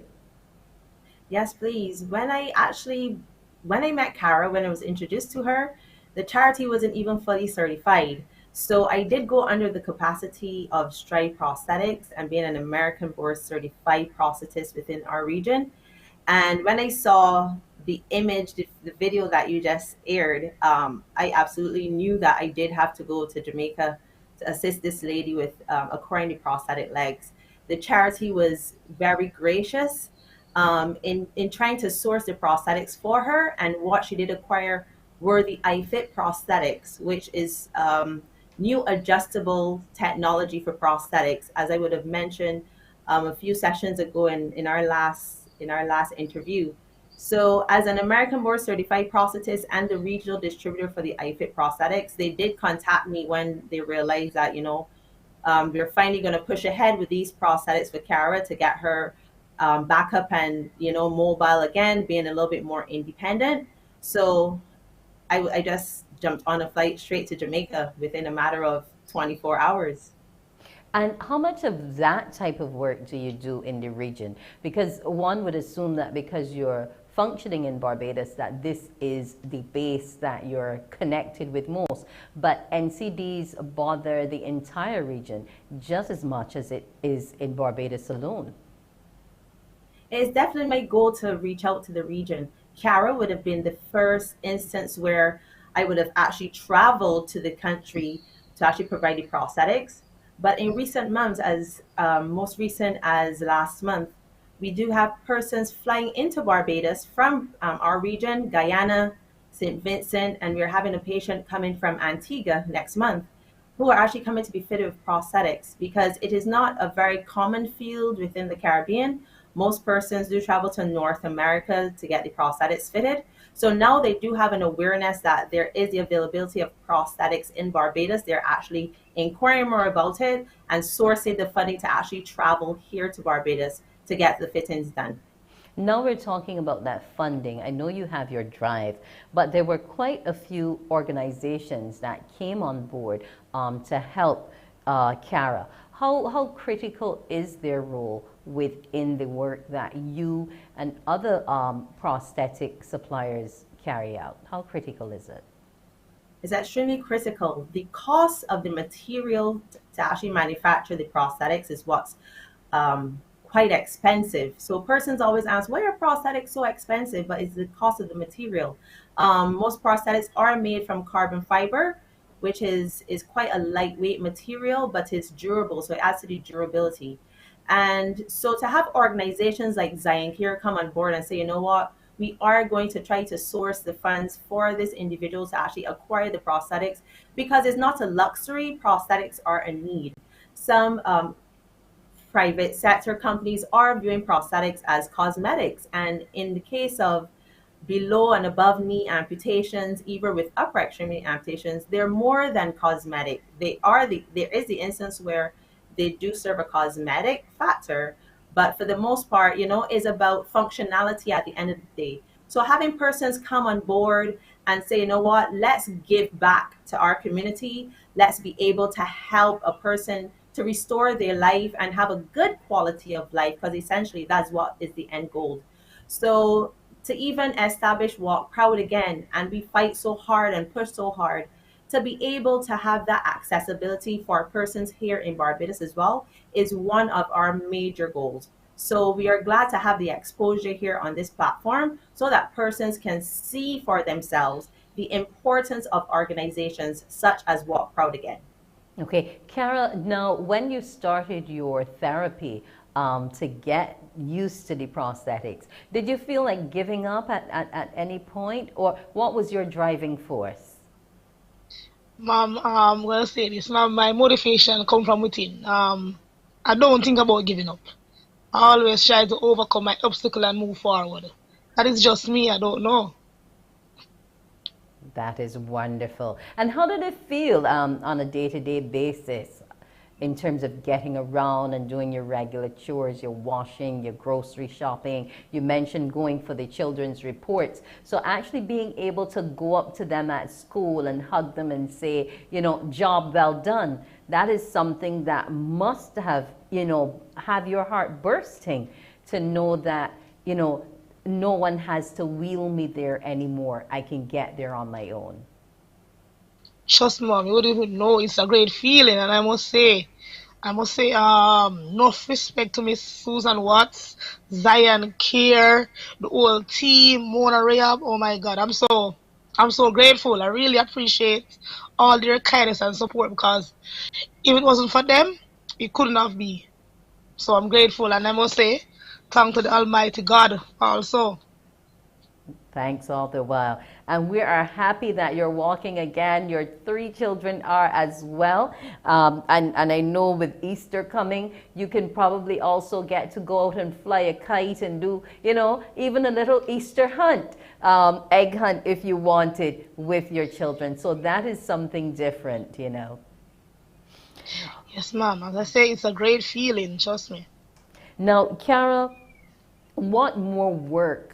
U: Yes, please. When I met Kara, when I was introduced to her, the charity wasn't even fully certified. So I did go under the capacity of Stride Prosthetics and being an American board certified prosthetist within our region. And when I saw the video that you just aired, I absolutely knew that I did have to go to Jamaica to assist this lady with acquiring the prosthetic legs. The charity was very gracious in trying to source the prosthetics for her, and what she did acquire were the iFit prosthetics, which is new adjustable technology for prosthetics, as I would have mentioned a few sessions ago in our last interview. So, as an American board certified prosthetist and the regional distributor for the iFit prosthetics, they did contact me when they realized that we're finally going to push ahead with these prosthetics for Kara to get her back up and mobile again, being a little bit more independent. So I just jumped on a flight straight to Jamaica within a matter of 24 hours.
G: And how much of that type of work do you do in the region? Because one would assume that because you're functioning in Barbados, that this is the base that you're connected with most. But NCDs bother the entire region just as much as it is in Barbados alone.
U: It's definitely my goal to reach out to the region. Kara would have been the first instance where I would have actually traveled to the country to actually provide the prosthetics. But in recent months, as most recent as last month, we do have persons flying into Barbados from our region, Guyana, St. Vincent, and we're having a patient coming from Antigua next month who are actually coming to be fitted with prosthetics because it is not a very common field within the Caribbean. Most persons do travel to North America to get the prosthetics fitted. So now they do have an awareness that there is the availability of prosthetics in Barbados. They're actually inquiring more about it and sourcing the funding to actually travel here to Barbados to get the fittings done.
G: Now we're talking about that funding. I know you have your drive, but there were quite a few organizations that came on board to help Kara. How critical is their role within the work that you and other prosthetic suppliers carry out? How critical is it?
U: It's extremely critical. The cost of the material to actually manufacture the prosthetics is what's quite expensive. So persons always ask, why are prosthetics so expensive? But it's the cost of the material. Most prosthetics are made from carbon fiber, which is quite a lightweight material, but it's durable. So it adds to the durability. And so to have organizations like Zion Care come on board and say, you know what, we are going to try to source the funds for this individual to actually acquire the prosthetics because it's not a luxury, prosthetics are a need. Some private sector companies are viewing prosthetics as cosmetics. And in the case of below and above knee amputations, even with upper extremity amputations, they're more than cosmetic. There is the instance where they do serve a cosmetic factor, but for the most part, is about functionality at the end of the day. So having persons come on board and say, you know what, let's give back to our community. Let's be able to help a person to restore their life and have a good quality of life, because essentially that's what is the end goal. So to even establish Walk Proud again, and we fight so hard and push so hard to be able to have that accessibility for persons here in Barbados as well is one of our major goals. So we are glad to have the exposure here on this platform so that persons can see for themselves the importance of organizations such as Walk Proud Again.
G: Okay, Kara, now when you started your therapy to get used to the prosthetics, did you feel like giving up at any point, or what was your driving force?
V: Mom, I'm gonna say this. My motivation come from within. I don't think about giving up. I always try to overcome my obstacle and move forward. That is just me, I don't know.
G: That is wonderful. And how did it feel on a day-to-day basis in terms of getting around and doing your regular chores, your washing, your grocery shopping? You mentioned going for the children's reports. So actually being able to go up to them at school and hug them and say, you know, job well done, that is something that must have, you know, have your heart bursting to know that, you know, no one has to wheel me there anymore. I can get there on my own.
V: Trust me, mom, you wouldn't even know. It's a great feeling, and I must say, enough respect to Miss Susan Watts, Zion Care, the whole team, Mona Rehab. Oh my God, I'm so grateful. I really appreciate all their kindness and support because if it wasn't for them, it couldn't have been. So I'm grateful, and I must say, thank to the Almighty God also.
G: Thanks all the while. And we are happy that you're walking again. Your 3 children are as well. And I know with Easter coming, you can probably also get to go out and fly a kite and do, you know, even a little Easter hunt, egg hunt if you wanted with your children. So that is something different, you know.
V: Yes, ma'am. As I say, it's a great feeling, trust me.
G: Now, Carol, what more work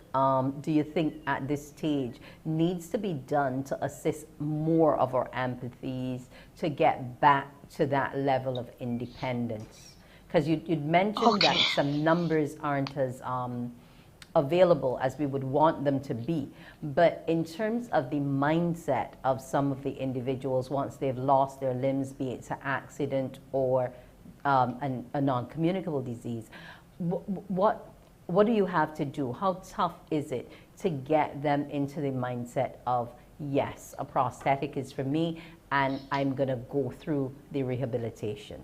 G: do you think at this stage needs to be done to assist more of our empathies to get back to that level of independence? Because you'd mentioned that some numbers aren't as available as we would want them to be. But in terms of the mindset of some of the individuals once they've lost their limbs, be it to accident or a non-communicable disease, what do you have to do? How tough is it to get them into the mindset of, yes, a prosthetic is for me and I'm going to go through the rehabilitation?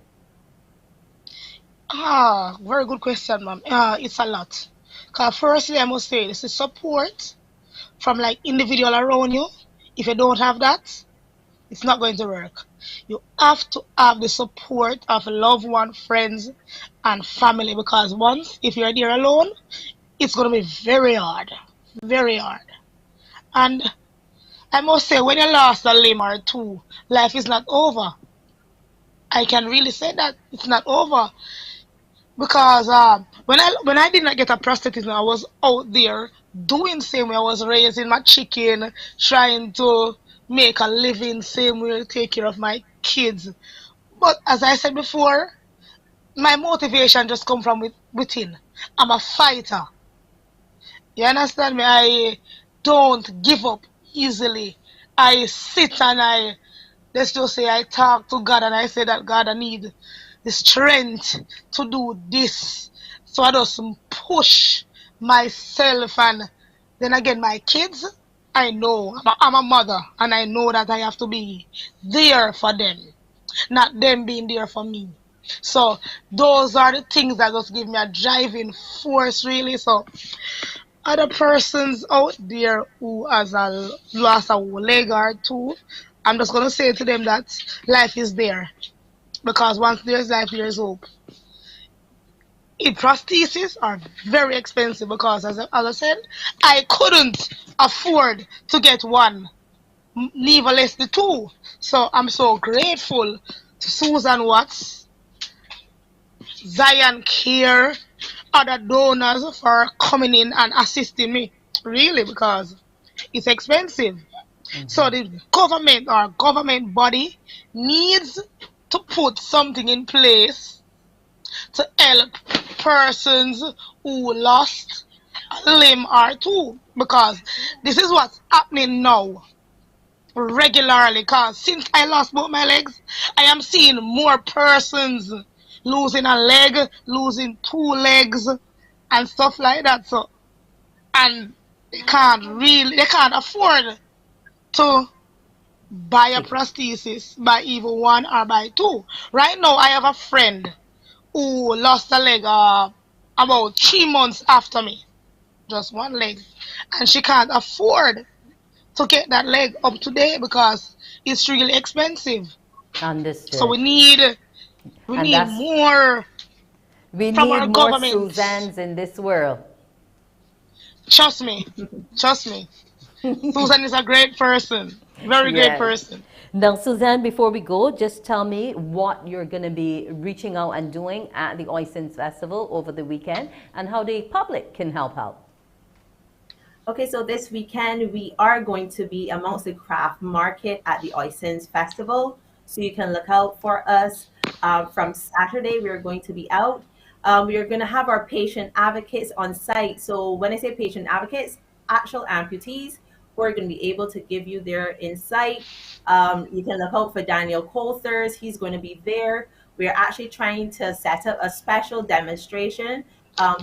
V: Very good question, ma'am. It's a lot. Because firstly, I must say, this is support from like individual around you. If you don't have that, it's not going to work. You have to have the support of loved one, friends, and family, because once, if you're there alone, it's going to be very hard. Very hard. And I must say, when you lost a limb or 2, life is not over. I can really say that it's not over. Because when I did not get a prosthetic, I was out there doing same way. I was raising my chicken, trying to make a living, same way, take care of my kids. But as I said before, my motivation just come from within. I'm a fighter. You understand me? I don't give up easily. I sit and let's just say I talk to God and I say that God, I need the strength to do this. So I just push myself, and then again my kids, I know I'm a mother and I know that I have to be there for them, not them being there for me. So those are the things that just give me a driving force really. So other persons out there who has lost a leg or 2, I'm just gonna say to them that life is there. Because once there's life, there's hope. Prostheses are very expensive because, as I said, I couldn't afford to get one, leave less the 2. So I'm so grateful to Susan Watts, Zion Care, other donors for coming in and assisting me, really, because it's expensive. So the government or government body needs to put something in place to help persons who lost a limb or 2, because this is what's happening now regularly. Because since I lost both my legs, I am seeing more persons losing a leg, losing 2 legs and stuff like that. So, and they can't afford to buy a prosthesis, buy either 1 or buy 2. Right now, I have a friend who lost a leg about 3 months after me, just 1 leg, and she can't afford to get that leg up to date because it's really expensive.
G: Understood.
V: So we need more
G: We
V: from
G: need
V: our
G: more
V: government.
G: Suzannes in this world.
V: Trust me. Trust me. Susan is a great person. Very great
G: Yes.
V: person.
G: Now, Suzanne, before we go, just tell me what you're going to be reaching out and doing at the Oysons Festival over the weekend and how the public can help out.
U: Okay, so this weekend we are going to be amongst the craft market at the Oysons Festival. So you can look out for us. From Saturday, we're going to be out. We are going to have our patient advocates on site. So when I say patient advocates, actual amputees who are going to be able to give you their insight. You can look out for Daniel Coulthers. He's going to be there. We're actually trying to set up a special demonstration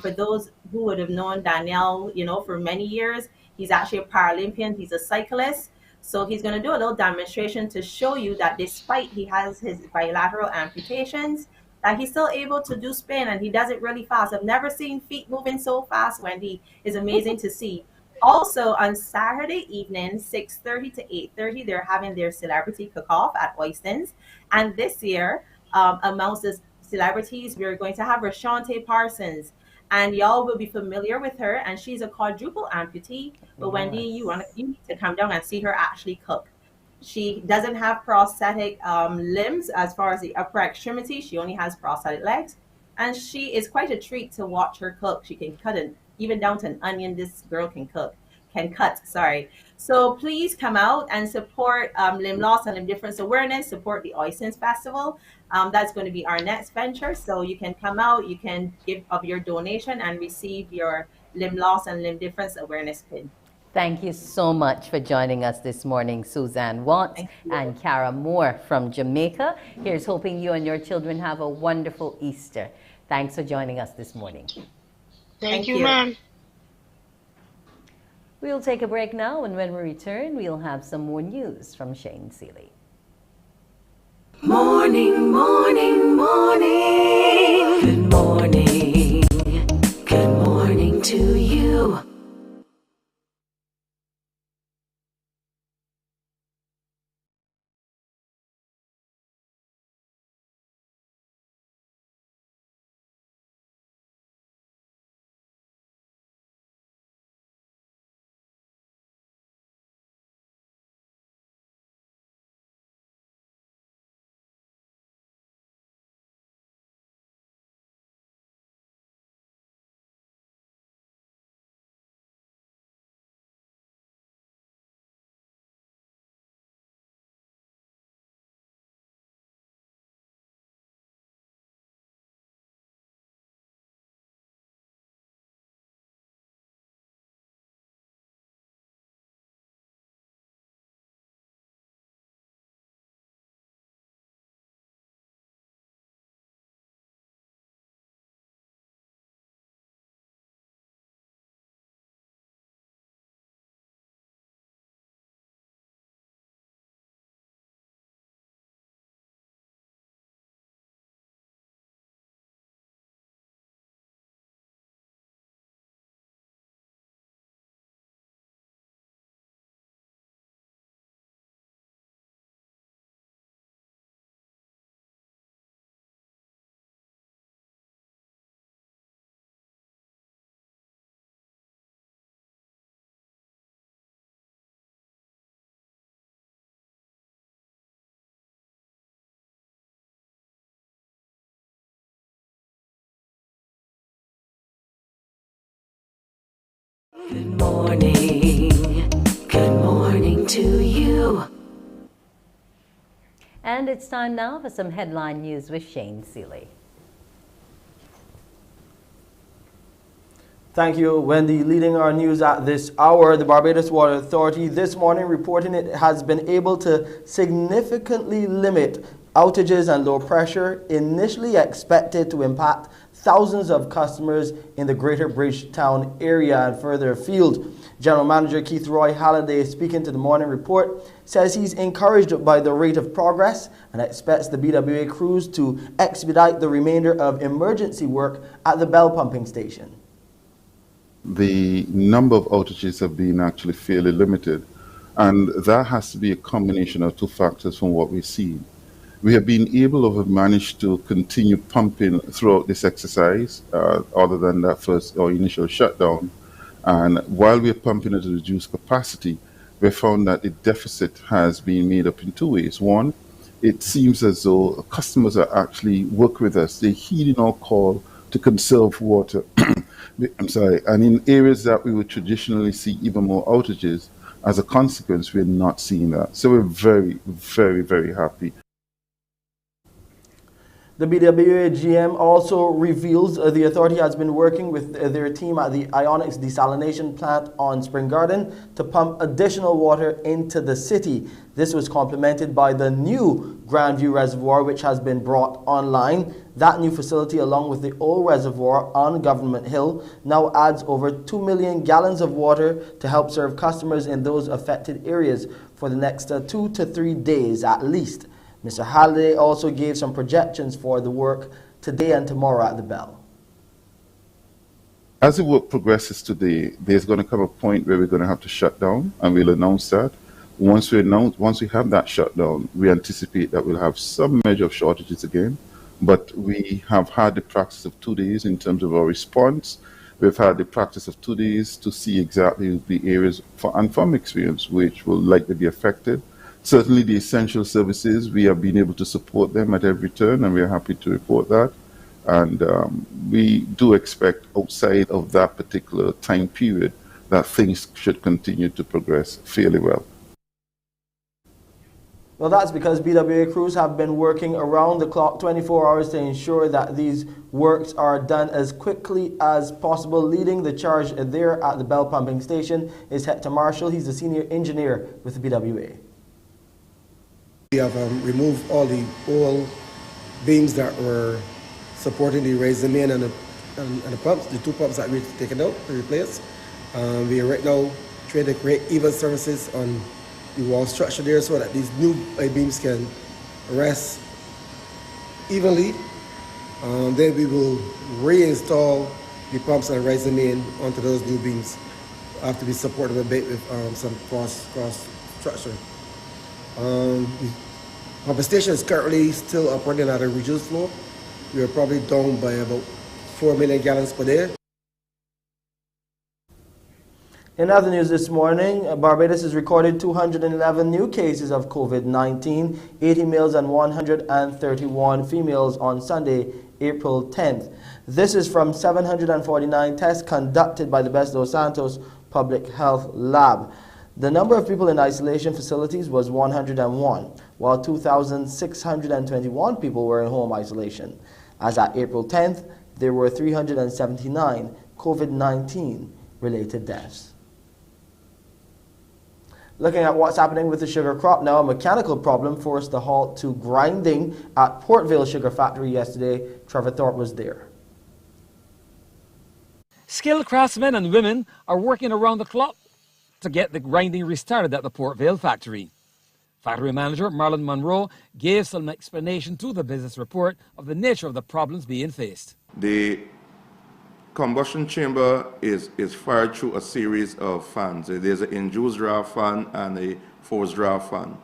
U: for those who would have known Danielle, for many years. He's actually a Paralympian. He's a cyclist. So he's going to do a little demonstration to show you that despite he has his bilateral amputations, that he's still able to do spin and he does it really fast. I've never seen feet moving so fast, Wendy. It's amazing to see. Also on Saturday evening, 6:30 to 8:30, they're having their celebrity cook-off at Oystons. And this year, amongst the celebrities, we're going to have Rashante Parsons. And y'all will be familiar with her, and she's a quadruple amputee. But Wendy, you need to come down and see her actually cook. She doesn't have prosthetic limbs as far as the upper extremity. She only has prosthetic legs, and she is quite a treat to watch her cook. She can cut it even down to an onion. This girl can cut. Sorry. So please come out and support limb loss and limb difference awareness. Support the Oysons Festival. That's going to be our next venture. So you can come out, you can give of your donation and receive your limb loss and limb difference awareness pin.
G: Thank you so much for joining us this morning, Suzanne Watts and Cara Moore from Jamaica. Here's hoping you and your children have a wonderful Easter. Thanks for joining us this morning.
V: Thank you, ma'am.
G: We'll take a break now, and when we return, we'll have some more news from Shane Seeley.
Q: Morning, morning, morning. Good morning. Good morning to you. Good morning. Good morning to you.
G: And it's time now for some headline news with Shane Seeley.
A: Thank you, Wendy. Leading our news at this hour, the Barbados Water Authority this morning reporting it has been able to significantly limit outages and low pressure initially expected to impact thousands of customers in the Greater Bridgetown area and further afield. General Manager Keith Roy Halliday, speaking to the Morning Report, says he's encouraged by the rate of progress and expects the BWA crews to expedite the remainder of emergency work at the Bell pumping station.
B: The number of outages have been actually fairly limited, and that has to be a combination of two factors from what we've seen. We have been able to manage to continue pumping throughout this exercise, other than that first or initial shutdown. And while we're pumping at a reduced capacity, we found that the deficit has been made up in two ways. One, it seems as though customers are actually working with us. They're heeding our call to conserve water. I'm sorry. And in areas that we would traditionally see even more outages, as a consequence, we're not seeing that. So we're very, very, very happy.
A: The BWA GM also reveals the authority has been working with their team at the Ionics desalination plant on Spring Garden to pump additional water into the city. This was complemented by the new Grandview Reservoir, which has been brought online. That new facility, along with the old reservoir on Government Hill, now adds over 2 million gallons of water to help serve customers in those affected areas for the next 2 to 3 days at least. Mr. Halliday also gave some projections for the work today and tomorrow at the Bell.
B: As the work progresses today, there's going to come a point where we're going to have to shut down, and we'll once we have that shutdown, we anticipate that we'll have some measure of shortages again. But we have had the practice of 2 days in terms of our response. We've had the practice of 2 days to see exactly the areas from experience which will likely be affected. Certainly the essential services, we have been able to support them at every turn, and we are happy to report that. And we do expect outside of that particular time period that things should continue to progress fairly well.
A: Well, that's because BWA crews have been working around the clock 24 hours to ensure that these works are done as quickly as possible. Leading the charge there at the Bell Pumping Station is Hector Marshall. He's the senior engineer with the BWA.
C: We have removed all the old beams that were supporting the raise the main and the pumps, the 2 pumps that we've taken out to replace. We are right now trying to create even surfaces on the wall structure there so that these new beams can rest evenly. Then we will reinstall the pumps and raise the main onto those new beams after we support them a bit with some cross structure. The pump station is currently still operating at a reduced flow. We are probably down by about 4 million gallons per day.
A: In other news this morning, Barbados has recorded 211 new cases of COVID-19, 80 males and 131 females on Sunday, April 10th. This is from 749 tests conducted by the Best Dos Santos Public Health Lab. The number of people in isolation facilities was 101, while 2,621 people were in home isolation. As at April 10th, there were 379 COVID-19 related deaths. Looking at what's happening with the sugar crop now, a mechanical problem forced a halt to grinding at Portvale Sugar Factory yesterday. Trevor Thorpe was there.
H: Skilled craftsmen and women are working around the clock to get the grinding restarted at the Portvale factory. Factory manager Marlon Monroe gave some explanation to the business report of the nature of the problems being faced.
I: The combustion chamber is fired through a series of fans. There's an induced draft fan and a forced draft fan.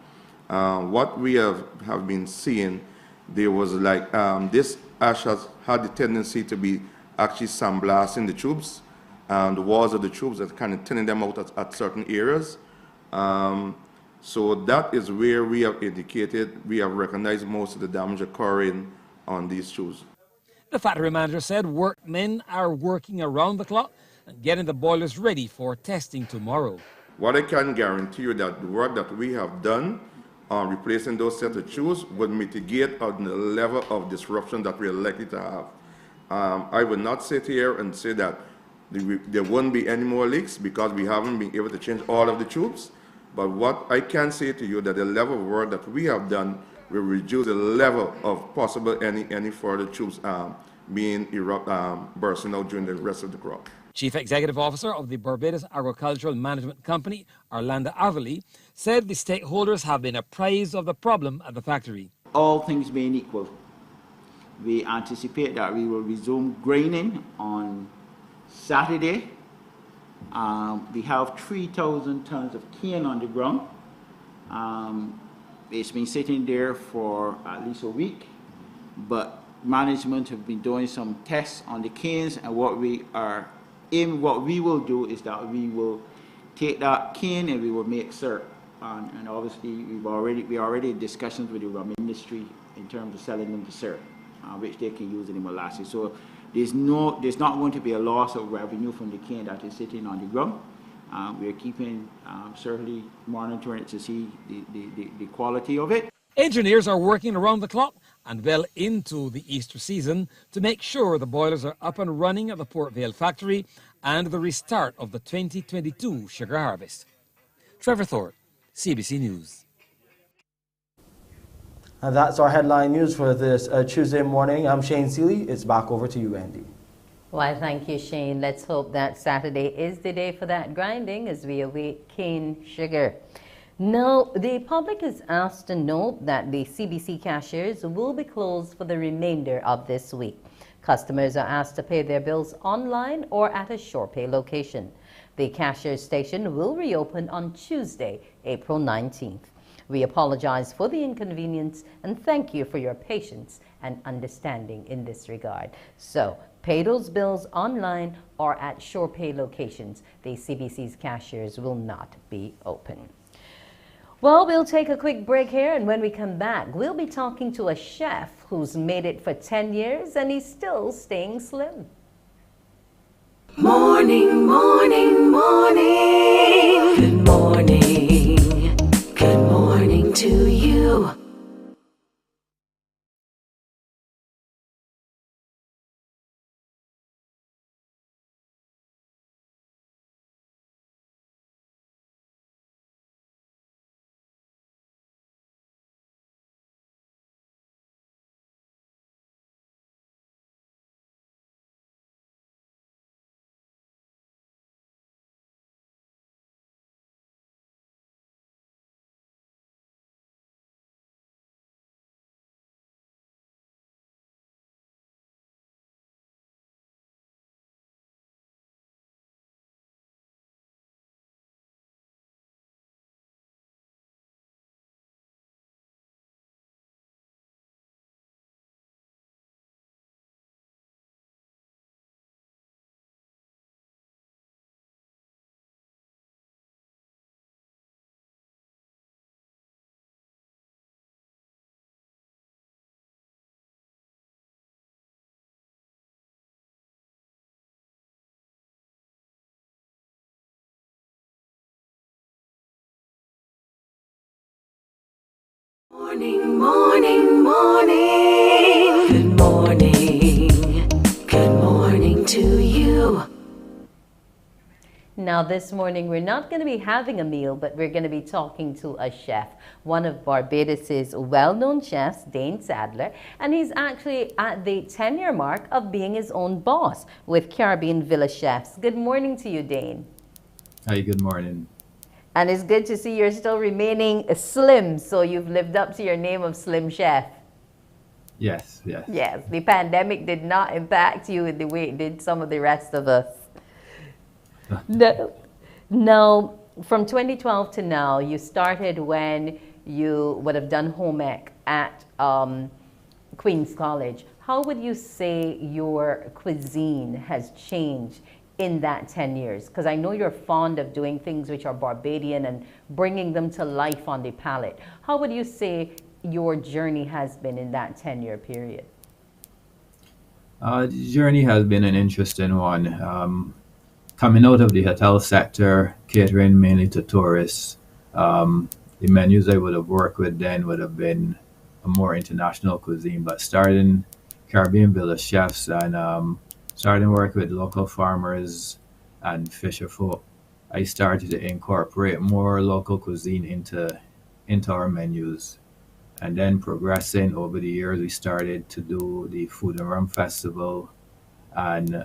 I: What we have been seeing, there was like this ash has had the tendency to be actually sandblasting the tubes, and the walls of the tubes are kind of thinning them out at certain areas. So that is where we have indicated, we have recognized most of the damage occurring on these tubes.
H: The factory manager said workmen are working around the clock and getting the boilers ready for testing tomorrow.
I: What I can guarantee you that the work that we have done on replacing those set of tubes would mitigate on the level of disruption that we are likely to have. I would not sit here and say that there won't be any more leaks because we haven't been able to change all of the tubes. But what I can say to you that the level of work that we have done will reduce the level of possible any further tubes being bursting out during the rest of the crop.
H: Chief Executive Officer of the Barbados Agricultural Management Company, Orlando Avali, said the stakeholders have been apprised of the problem at the factory.
J: All things being equal, we anticipate that we will resume graining on Saturday. We have 3,000 tons of cane on the ground. It's been sitting there for at least a week, but management have been doing some tests on the cans, and what we will do is that we will take that can and we will make syrup. And obviously we already in discussions with the rum industry in terms of selling them the syrup, which they can use in the molasses. So there's not going to be a loss of revenue from the can that is sitting on the ground. We are keeping certainly monitoring it to see the quality of it.
H: Engineers are working around the clock and well into the Easter season to make sure the boilers are up and running at the Portvale factory and the restart of the 2022 sugar harvest. Trevor Thorpe, CBC News.
A: And that's our headline news for this Tuesday morning. I'm Shane Seeley. It's back over to you, Andy.
G: Why, thank you, Shane. Let's hope that Saturday is the day for that grinding as we await cane sugar. Now, the public is asked to note that the CBC cashiers will be closed for the remainder of this week. Customers are asked to pay their bills online or at a SurePay location. The cashier station will reopen on Tuesday, April 19th. We apologize for the inconvenience and thank you for your patience and understanding in this regard. So, pay those bills online or at SurePay locations. The CBC's cashiers will not be open. Well, we'll take a quick break here, and when we come back, we'll be talking to a chef who's made it for 10 years and he's still staying slim.
Q: Morning, morning, morning. Good morning. Good morning to you. Morning, morning, morning. Good morning. Good morning to you.
G: Now this morning we're not going to be having a meal, but we're going to be talking to a chef, one of Barbados's well-known chefs, Dane Sadler, and he's actually at the 10-year mark of being his own boss with Caribbean Villa Chefs. Good morning to you, Dane.
E: Hi, good morning.
G: And it's good to see you're still remaining slim, so you've lived up to your name of Slim Chef.
E: Yes, yes.
G: Yes, the pandemic did not impact you in the way it did some of the rest of us. Now, from 2012 to now, you started when you would have done home ec at Queen's College. How would you say your cuisine has changed in that 10 years? Because I know you're fond of doing things which are Barbadian and bringing them to life on the palate. How would you say your journey has been in that 10-year period?
E: The journey has been an interesting one. Coming out of the hotel sector, catering mainly to tourists, the menus I would have worked with then would have been a more international cuisine, but starting Caribbean Villa Chefs and starting work with local farmers and fisher folk, I started to incorporate more local cuisine into our menus. And then progressing over the years, we started to do the Food and Rum Festival. And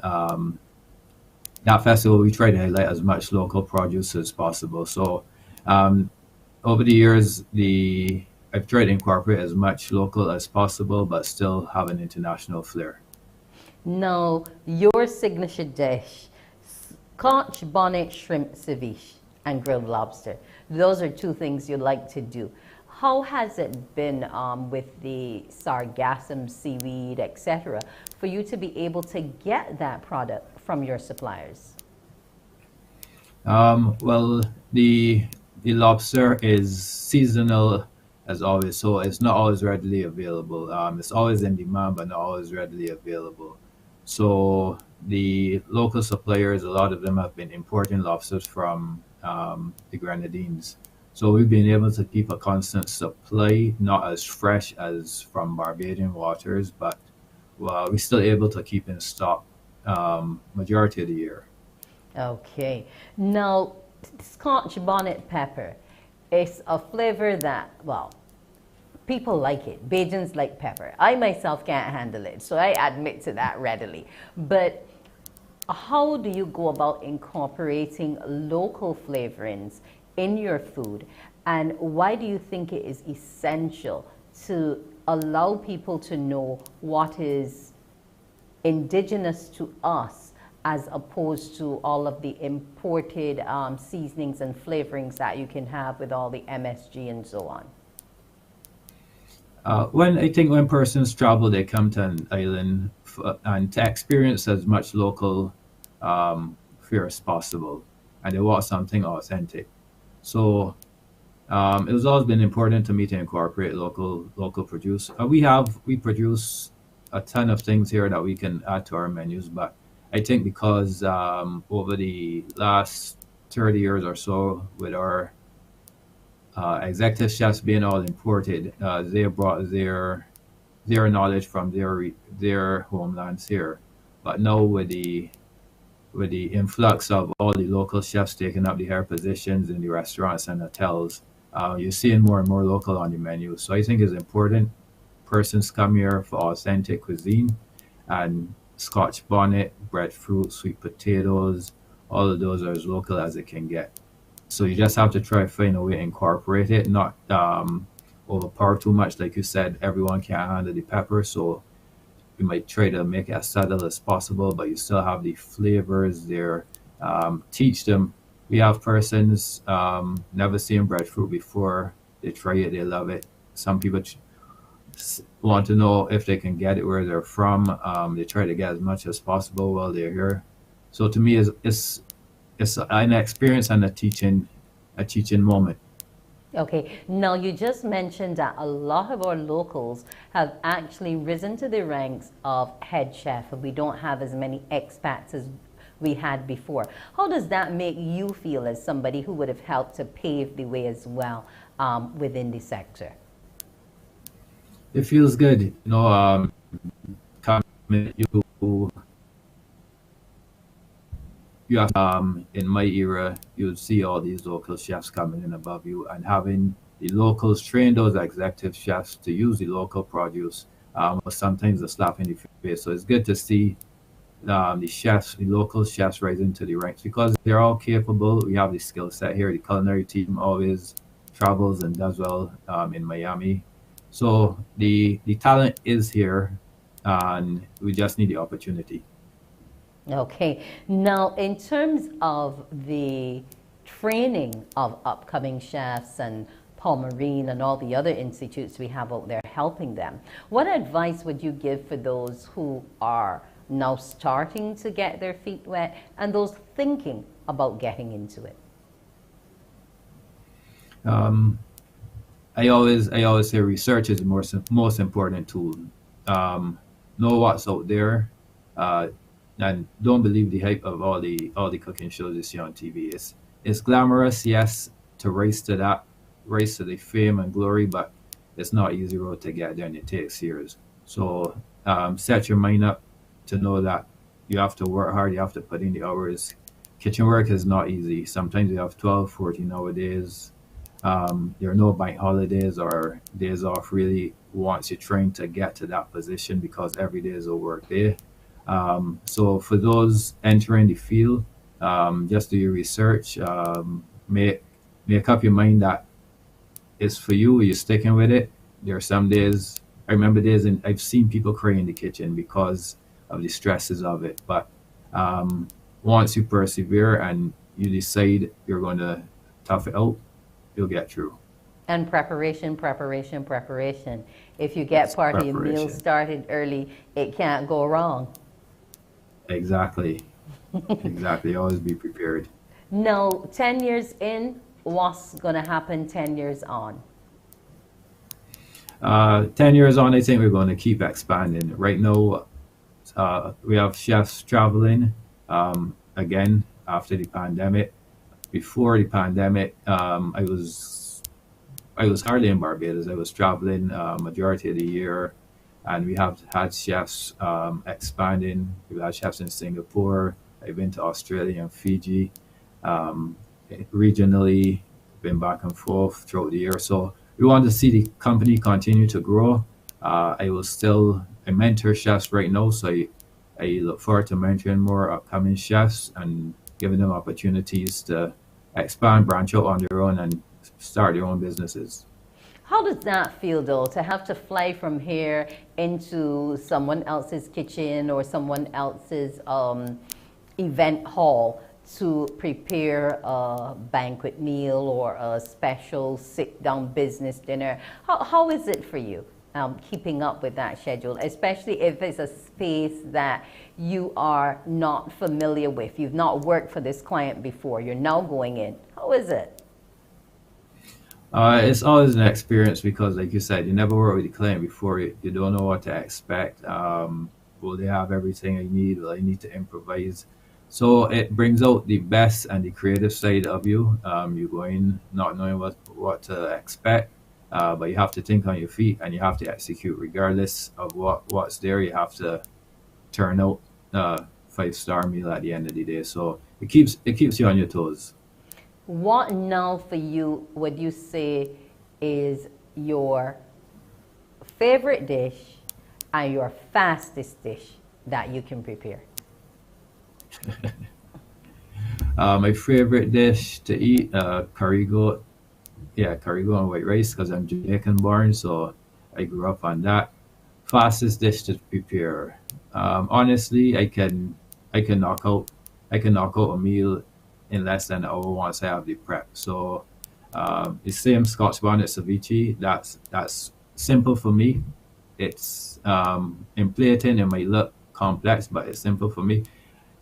E: that festival, we try to highlight as much local produce as possible. So over the years, I've tried to incorporate as much local as possible, but still have an international flair.
G: Now, your signature dish, Scotch bonnet shrimp ceviche and grilled lobster. Those are two things you like to do. How has it been with the sargassum seaweed, etc., for you to be able to get that product from your suppliers?
E: Well, the lobster is seasonal as always, so it's not always readily available. It's always in demand, but not always readily available. So the local suppliers, a lot of them have been importing lobsters from the Grenadines. So we've been able to keep a constant supply, not as fresh as from Barbadian waters, but well, we're still able to keep in stock majority of the year.
G: Okay. Now, Scotch bonnet pepper is a flavor that, well, people like it. Bajans like pepper. I myself can't handle it, so I admit to that readily. But how do you go about incorporating local flavorings in your food? And why do you think it is essential to allow people to know what is indigenous to us as opposed to all of the imported seasonings and flavorings that you can have with all the MSG and so on?
E: When persons travel, they come to an island and to experience as much local fare as possible, and they want something authentic. So it has always been important to me to incorporate local produce. We produce a ton of things here that we can add to our menus, but I think because over the last 30 years or so, with our executive chefs being all imported, they brought their knowledge from their homelands here. But now with the influx of all the local chefs taking up the higher positions in the restaurants and hotels, you're seeing more and more local on the menu. So I think it's important persons come here for authentic cuisine, and Scotch bonnet, breadfruit, sweet potatoes, all of those are as local as it can get. So you just have to try to find a way to incorporate it, not overpower too much. Like you said, everyone can't handle the pepper, so you might try to make it as subtle as possible, but you still have the flavors there. Teach them. We have persons never seen breadfruit before. They try it, they love it. Some people want to know if they can get it where they're from. They try to get as much as possible while they're here. So to me, it's an experience and a teaching moment.
G: Okay, now you just mentioned that a lot of our locals have actually risen to the ranks of head chef, and we don't have as many expats as we had before. How does that make you feel as somebody who would have helped to pave the way as well within the sector?
E: It feels good, you know. You have in my era, you'd see all these local chefs coming in above you, and having the locals train those executive chefs to use the local produce was sometimes a slap in the face. So it's good to see the local chefs rising to the ranks because they're all capable. We have the skill set here. The culinary team always travels and does well in Miami. So the talent is here, and we just need the opportunity.
G: Okay. Now, in terms of the training of upcoming chefs and Paul Marine and all the other institutes we have out there helping them, what advice would you give for those who are now starting to get their feet wet and those thinking about getting into it?
E: I always say research is the most important tool. Know what's out there, and don't believe the hype of all the cooking shows you see on TV. It's glamorous, yes, to race to the fame and glory, but it's not easy road to get there, and it takes years. So set your mind up to know that you have to work hard, you have to put in the hours. Kitchen work is not easy. Sometimes you have 12, 14 hour days. There are no bank holidays or days off really once you're trying to get to that position because every day is a work day. So for those entering the field, just do your research. Make up your mind that it's for you. You're sticking with it. There are some days. I remember days, and I've seen people cry in the kitchen because of the stresses of it. But once you persevere and you decide you're going to tough it out, you'll get through.
G: And preparation, preparation, preparation. If you get part of your meal
E: Preparation.
G: started early, it can't go wrong.
E: Exactly. Exactly. Always be prepared.
G: Now, 10 years in, what's going to happen 10 years on?
E: 10 years on, I think we're going to keep expanding. Right now, we have chefs traveling again after the pandemic. Before the pandemic, I was hardly in Barbados. I was traveling majority of the year, and we have had chefs expanding. We've had chefs in Singapore. I've been to Australia and Fiji. Um, Regionally, been back and forth throughout the year. So we want to see the company continue to grow. I mentor chefs right now, so I look forward to mentoring more upcoming chefs and giving them opportunities to expand, branch out on their own, and start their own businesses.
G: How does that feel though, to have to fly from here into someone else's kitchen or someone else's event hall to prepare a banquet meal or a special sit-down business dinner? How is it for you keeping up with that schedule, especially if it's a space that you are not familiar with? You've not worked for this client before. You're now going in. How is it?
E: It's always an experience because, like you said, you never worked with the client before. You don't know what to expect. Will they have everything I need? Will I need to improvise? So it brings out the best and the creative side of you. You go in not knowing what to expect, but you have to think on your feet and you have to execute regardless of what's there. You have to turn out a 5-star meal at the end of the day. So it keeps you on your toes.
G: What now for you would you say is your favorite dish and your fastest dish that you can prepare?
E: My favorite dish to eat, curry goat. Yeah, curry goat and white rice because I'm Jamaican born, so I grew up on that. Fastest dish to prepare. Honestly, I can knock out I can knock out a meal in less than an hour once I have the prep. So the same Scotch bonnet ceviche. That's simple for me. It's in plating, it might look complex, but it's simple for me.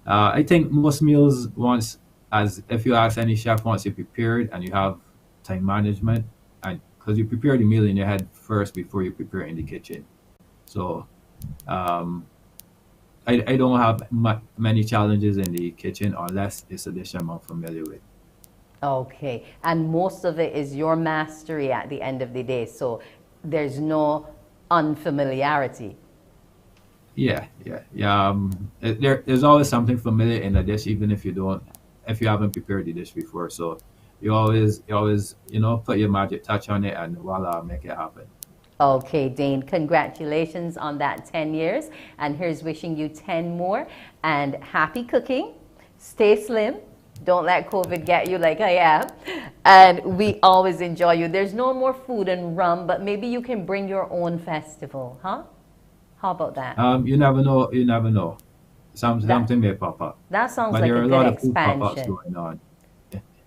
E: I think most meals once, as if you ask any chef, once you prepared and you have time management, and because you prepare the meal in your head first before you prepare it in the kitchen. So um, I don't have many challenges in the kitchen unless it's a dish I'm unfamiliar with.
G: Okay, and most of it is your mastery at the end of the day, so there's no unfamiliarity.
E: Yeah, yeah, yeah. There's always something familiar in a dish, even if you haven't prepared the dish before. So you always, put your magic touch on it, and voila, make it happen.
G: Okay, Dane, congratulations on that 10 years. And here's wishing you 10 more. And happy cooking. Stay slim. Don't let COVID get you like I am. And we always enjoy you. There's no more food and rum, but maybe you can bring your own festival, huh? How about that?
E: You never know. You never know.
G: That,
E: Something may pop up,
G: that sounds
E: but
G: like
E: there
G: a
E: are a
G: good
E: lot of food pop-ups
G: expansion.
E: going on.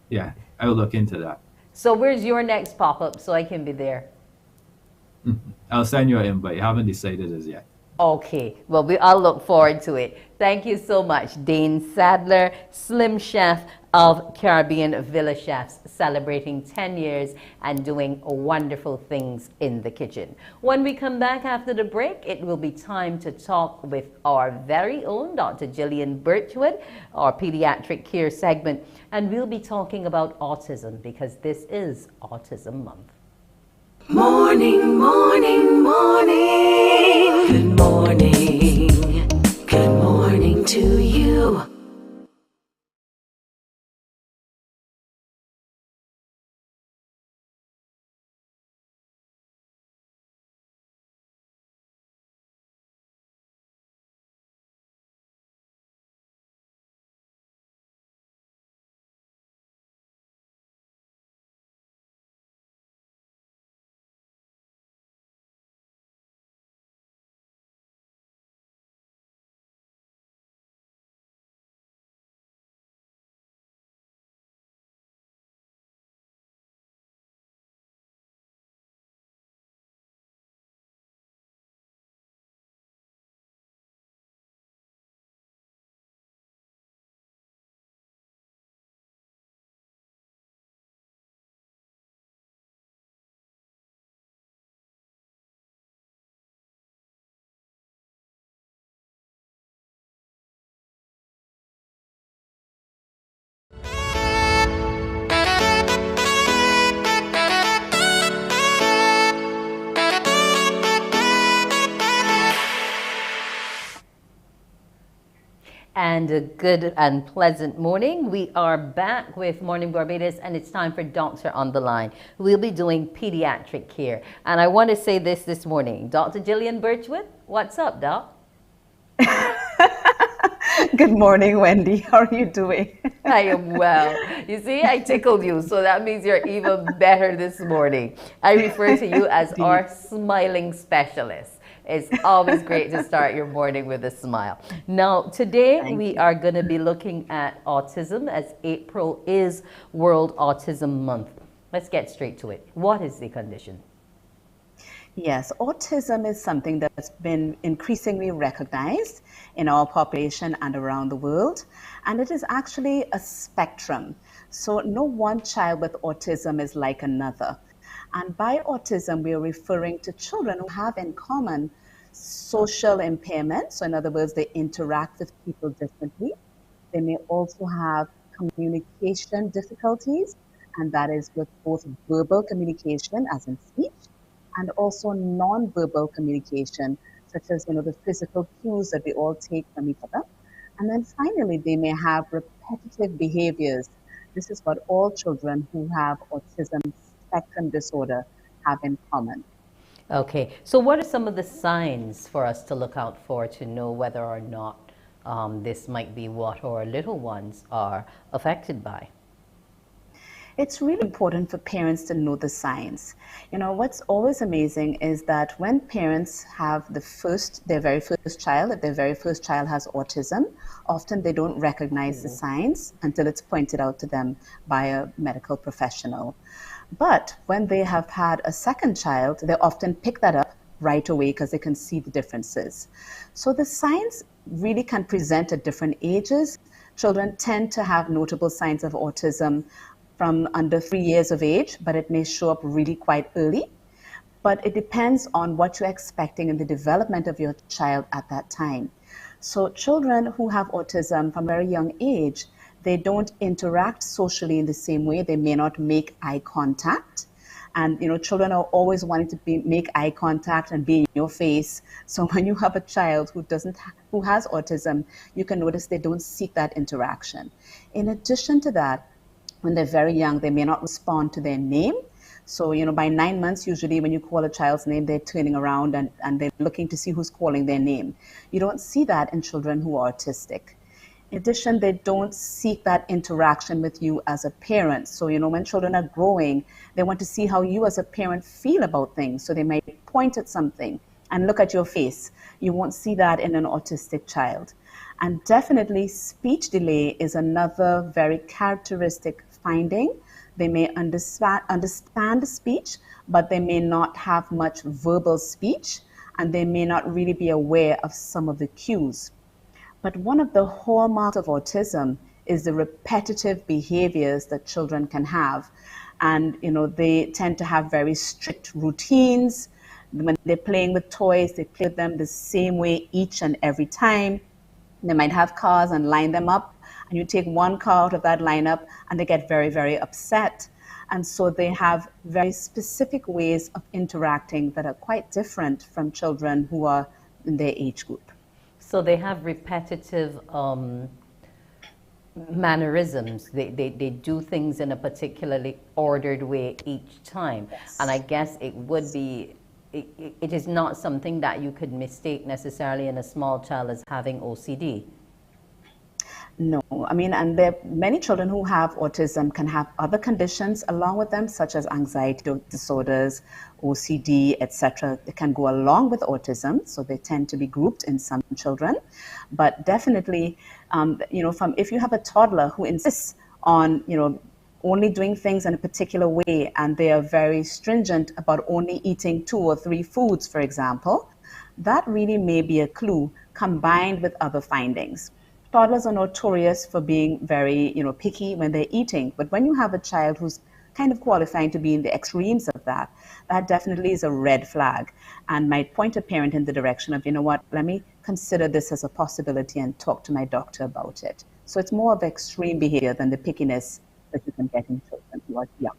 E: Yeah, I will look into that.
G: So where's your next pop-up so I can be there?
E: I'll send you an invite. I haven't decided as yet.
G: Okay, well, I'll look forward to it. Thank you so much, Dane Sadler, Slim Chef of Caribbean Villa Chefs, celebrating 10 years and doing wonderful things in the kitchen. When we come back after the break, it will be time to talk with our very own Dr. Gillian Birchwood, our pediatric care segment, and we'll be talking about autism because this is Autism Month.
Q: Morning, morning, morning. Good morning. Good morning to you.
G: and a good and pleasant morning. We are back with Morning Barbados, and it's time for Doctor on the Line. We'll be doing pediatric care. And I want to say this morning. Dr. Gillian Birchwood, what's up, Doc?
D: Good morning, Wendy. How are you doing?
G: I am well. You see, I tickled you, so that means you're even better this morning. I refer to you as our smiling specialist. It's always great to start your morning with a smile. Now, today we are going to be looking at autism, as April is World Autism Month. Let's get straight to it. What is the condition?
D: Yes, autism is something that's been increasingly recognized in our population and around the world, and it is actually a spectrum. So no one child with autism is like another. And by autism, we are referring to children who have in common social impairment. So in other words, they interact with people differently. They may also have communication difficulties, and that is with both verbal communication, as in speech, and also non-verbal communication, such as the physical cues that we all take from each other. And then finally, they may have repetitive behaviors. This is what all children who have autism spectrum disorder have in common.
G: Okay, so what are some of the signs for us to look out for to know whether or not this might be what our little ones are affected by?
D: It's really important for parents to know the signs. What's always amazing is that when parents have their very first child, if their very first child has autism, often they don't recognize the signs until it's pointed out to them by a medical professional. But when they have had a second child, they often pick that up right away because they can see the differences. So the signs really can present at different ages. Children tend to have notable signs of autism from under 3 years of age, but it may show up really quite early. But it depends on what you're expecting in the development of your child at that time. So children who have autism from a very young age, they don't interact socially in the same way. They may not make eye contact. And children are always wanting to make eye contact and be in your face. So when you have a child who has autism, you can notice they don't seek that interaction. In addition to that, when they're very young, they may not respond to their name. So, by 9 months, usually when you call a child's name, they're turning around and they're looking to see who's calling their name. You don't see that in children who are autistic. In addition, they don't seek that interaction with you as a parent. So, when children are growing, they want to see how you as a parent feel about things. So they might point at something and look at your face. You won't see that in an autistic child. And definitely speech delay is another very characteristic finding. They may understand speech, but they may not have much verbal speech, and they may not really be aware of some of the cues. But one of the hallmarks of autism is the repetitive behaviors that children can have. And, they tend to have very strict routines. When they're playing with toys, they play with them the same way each and every time. They might have cars and line them up, and you take one car out of that lineup and they get very, very upset. And so they have very specific ways of interacting that are quite different from children who are in their age group.
G: So they have repetitive mannerisms. They do things in a particularly ordered way each time. Yes. And I guess it would be, it is not something that you could mistake necessarily in a small child as having OCD.
D: No, and there many children who have autism can have other conditions along with them, such as anxiety disorders, OCD, etc. They can go along with autism, so they tend to be grouped in some children. But definitely, if you have a toddler who insists on, only doing things in a particular way, and they are very stringent about only eating 2 or 3 foods, for example, that really may be a clue combined with other findings. Toddlers are notorious for being very, picky when they're eating. But when you have a child who's kind of qualifying to be in the extremes of that, that definitely is a red flag and might point a parent in the direction of, let me consider this as a possibility and talk to my doctor about it. So it's more of extreme behavior than the pickiness that you can get in children who are young.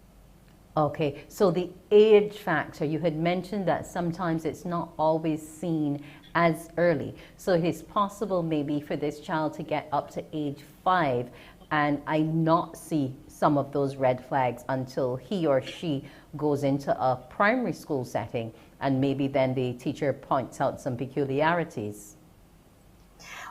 G: Okay, so the age factor, you had mentioned that sometimes it's not always seen as early. So it is possible maybe for this child to get up to age 5 and I not see some of those red flags until he or she goes into a primary school setting, and maybe then the teacher points out some peculiarities.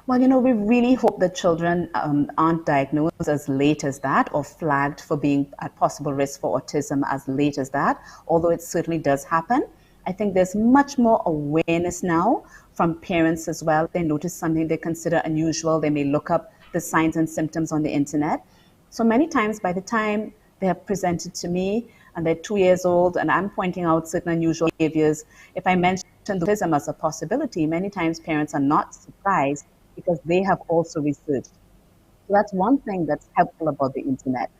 D: Well, we really hope that children aren't diagnosed as late as that or flagged for being at possible risk for autism as late as that, although it certainly does happen. I think there's much more awareness now from parents as well. If they notice something they consider unusual, they may look up the signs and symptoms on the internet. So many times by the time they have presented to me and they're 2 years old and I'm pointing out certain unusual behaviors, if I mention autism as a possibility, many times parents are not surprised because they have also researched. So that's one thing that's helpful about the internet.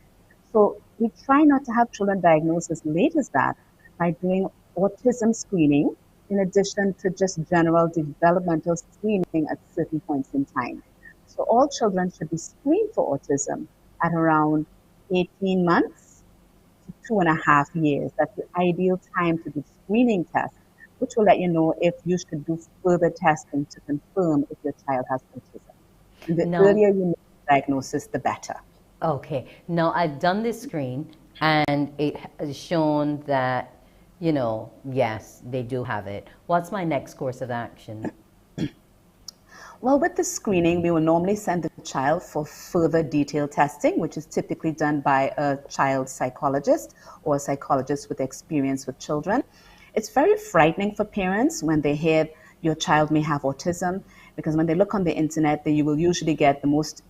D: So we try not to have children diagnosed as late as that by doing autism screening in addition to just general developmental screening at certain points in time. So all children should be screened for autism at around 18 months to 2.5 years. That's the ideal time to do screening tests, which will let you know if you should do further testing to confirm if your child has autism. And the earlier you make the diagnosis, the better.
G: Okay. Now, I've done this screen, and it has shown that, yes, they do have it. What's my next course of action?
D: Well, with the screening, we will normally send the child for further detailed testing, which is typically done by a child psychologist or a psychologist with experience with children. It's very frightening for parents when they hear your child may have autism, because when they look on the internet, you will usually get the most,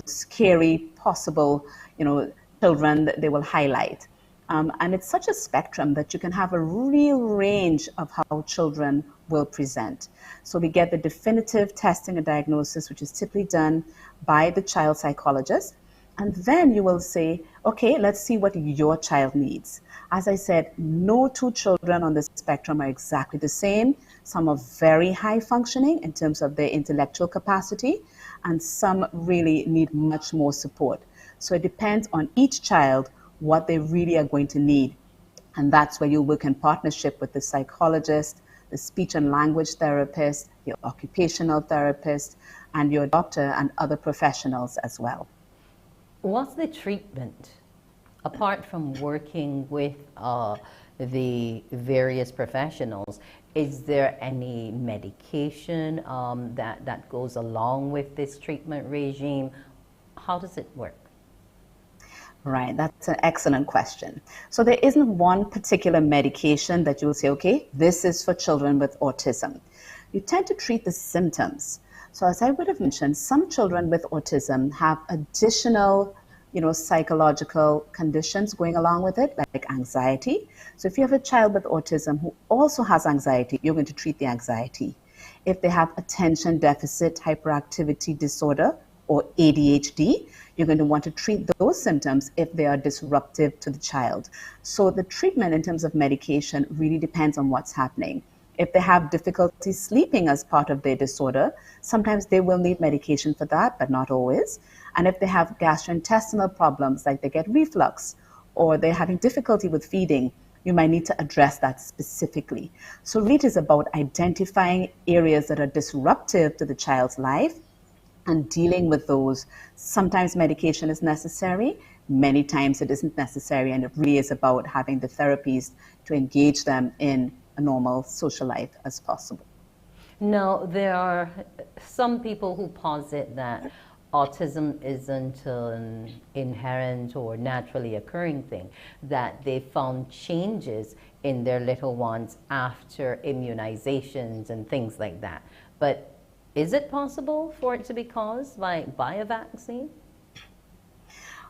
D: scary possible, children that they will highlight. And it's such a spectrum that you can have a real range of how children will present. So we get the definitive testing and diagnosis, which is typically done by the child psychologist. And then you will say, okay, let's see what your child needs. As I said, no two children on the spectrum are exactly the same. Some are very high functioning in terms of their intellectual capacity, and some really need much more support. So it depends on each child what they really are going to need. And that's where you work in partnership with the psychologist, the speech and language therapist, your occupational therapist, and your doctor and other professionals as well.
G: What's the treatment? Apart from working with the various professionals, is there any medication that goes along with this treatment regime? How does it work?
D: Right, that's an excellent question. So there isn't one particular medication that you'll say, okay, this is for children with autism. You tend to treat the symptoms. So as I would have mentioned, some children with autism have additional, psychological conditions going along with it, like anxiety. So if you have a child with autism who also has anxiety, you're going to treat the anxiety. If they have attention deficit hyperactivity disorder or ADHD, you're going to want to treat those symptoms if they are disruptive to the child. So the treatment in terms of medication really depends on what's happening. If they have difficulty sleeping as part of their disorder, sometimes they will need medication for that, but not always. And if they have gastrointestinal problems, like they get reflux or they're having difficulty with feeding, you might need to address that specifically. So really it is about identifying areas that are disruptive to the child's life and dealing with those. Sometimes medication is necessary, many times it isn't necessary, and it really is about having the therapies to engage them in a normal social life as possible.
G: Now, there are some people who posit that autism isn't an inherent or naturally occurring thing, that they found changes in their little ones after immunizations and things like that. But is it possible for it to be caused by a vaccine?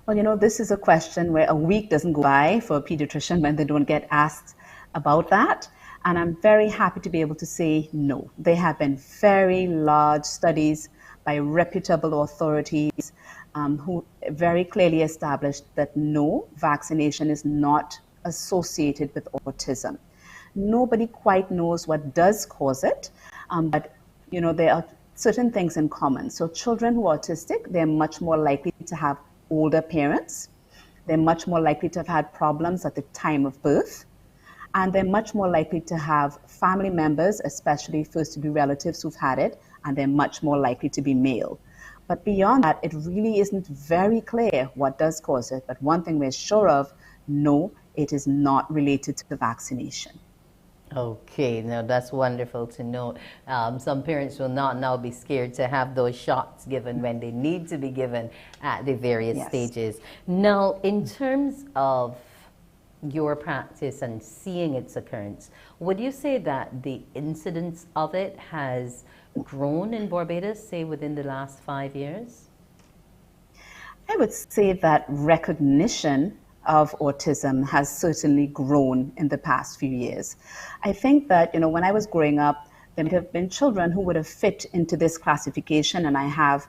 D: Well, this is a question where a week doesn't go by for a pediatrician when they don't get asked about that. And I'm very happy to be able to say no. There have been very large studies by reputable authorities who very clearly established that no, vaccination is not associated with autism. Nobody quite knows what does cause it, but there are certain things in common. So children who are autistic, they're much more likely to have older parents. They're much more likely to have had problems at the time of birth. and they're much more likely to have family members, especially first-degree relatives who've had it, and they're much more likely to be male. But beyond that, it really isn't very clear what does cause it. But one thing we're sure of, no, it is not related to vaccination.
G: Okay, now that's wonderful to know. Some parents will not now be scared to have those shots given when they need to be given at the various stages. Now, in terms of your practice and seeing its occurrence, would you say that the incidence of it has grown in Barbados, say within the last 5 years?
D: I would say that recognition of autism has certainly grown in the past few years. I think that, when I was growing up, there might have been children who would have fit into this classification, and I have,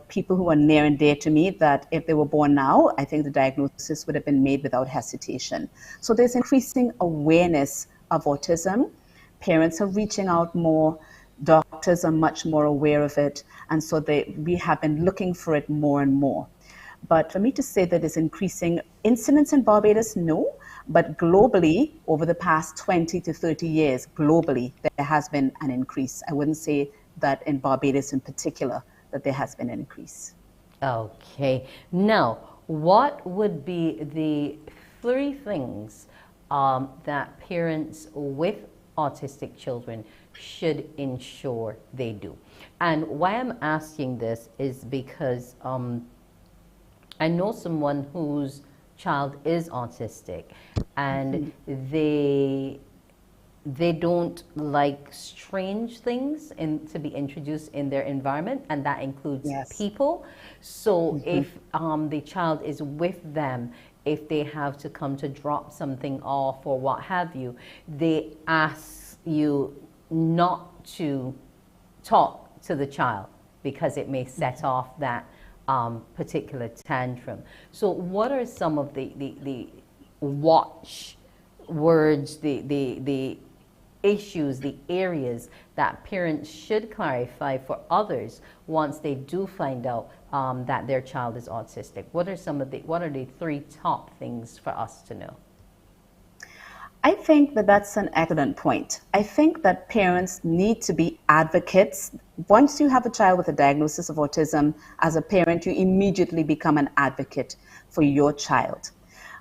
D: people who are near and dear to me that if they were born now, I think the diagnosis would have been made without hesitation. So there's increasing awareness of autism. Parents are reaching out more. Doctors are much more aware of it, and so we have been looking for it more and more. But for me to say that it's increasing incidence in Barbados, no. But globally, over the past 20 to 30 years, globally, there has been an increase. I wouldn't say that in Barbados in particular, that there has been an increase.
G: Okay. Now, what would be the 3 things that parents with autistic children should ensure they do? And why I'm asking this is because I know someone whose child is autistic, and they don't like strange things to be introduced in their environment, and that includes people. So if the child is with them, if they have to come to drop something off or what have you, they ask you not to talk to the child because it may set off that particular tantrum. So what are some of the watch words, the issues, the areas that parents should clarify for others once they do find out that their child is autistic? What are the 3 top things for us to know?
D: I think that that's an excellent point. I think that parents need to be advocates. Once you have a child with a diagnosis of autism, as a parent, you immediately become an advocate for your child.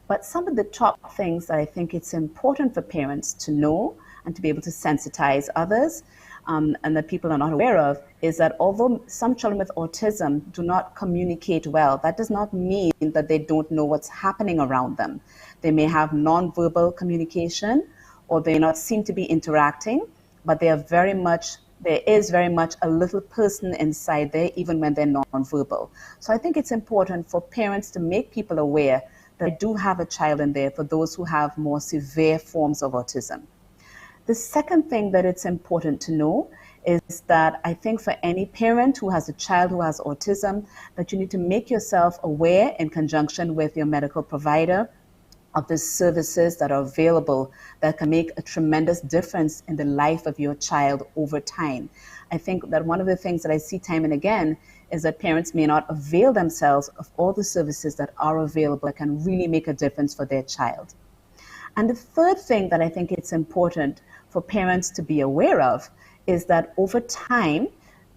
D: But some of the top things that I think it's important for parents to know and to be able to sensitize others and that people are not aware of is that although some children with autism do not communicate well, that does not mean that they don't know what's happening around them. They may have nonverbal communication, or they not seem to be interacting, but there is very much a little person inside there, even when they're nonverbal. So I think it's important for parents to make people aware that they do have a child in there for those who have more severe forms of autism. The second thing that it's important to know is that I think for any parent who has a child who has autism, that you need to make yourself aware in conjunction with your medical provider of the services that are available that can make a tremendous difference in the life of your child over time. I think that one of the things that I see time and again is that parents may not avail themselves of all the services that are available that can really make a difference for their child. And the third thing that I think it's important for parents to be aware of is that over time,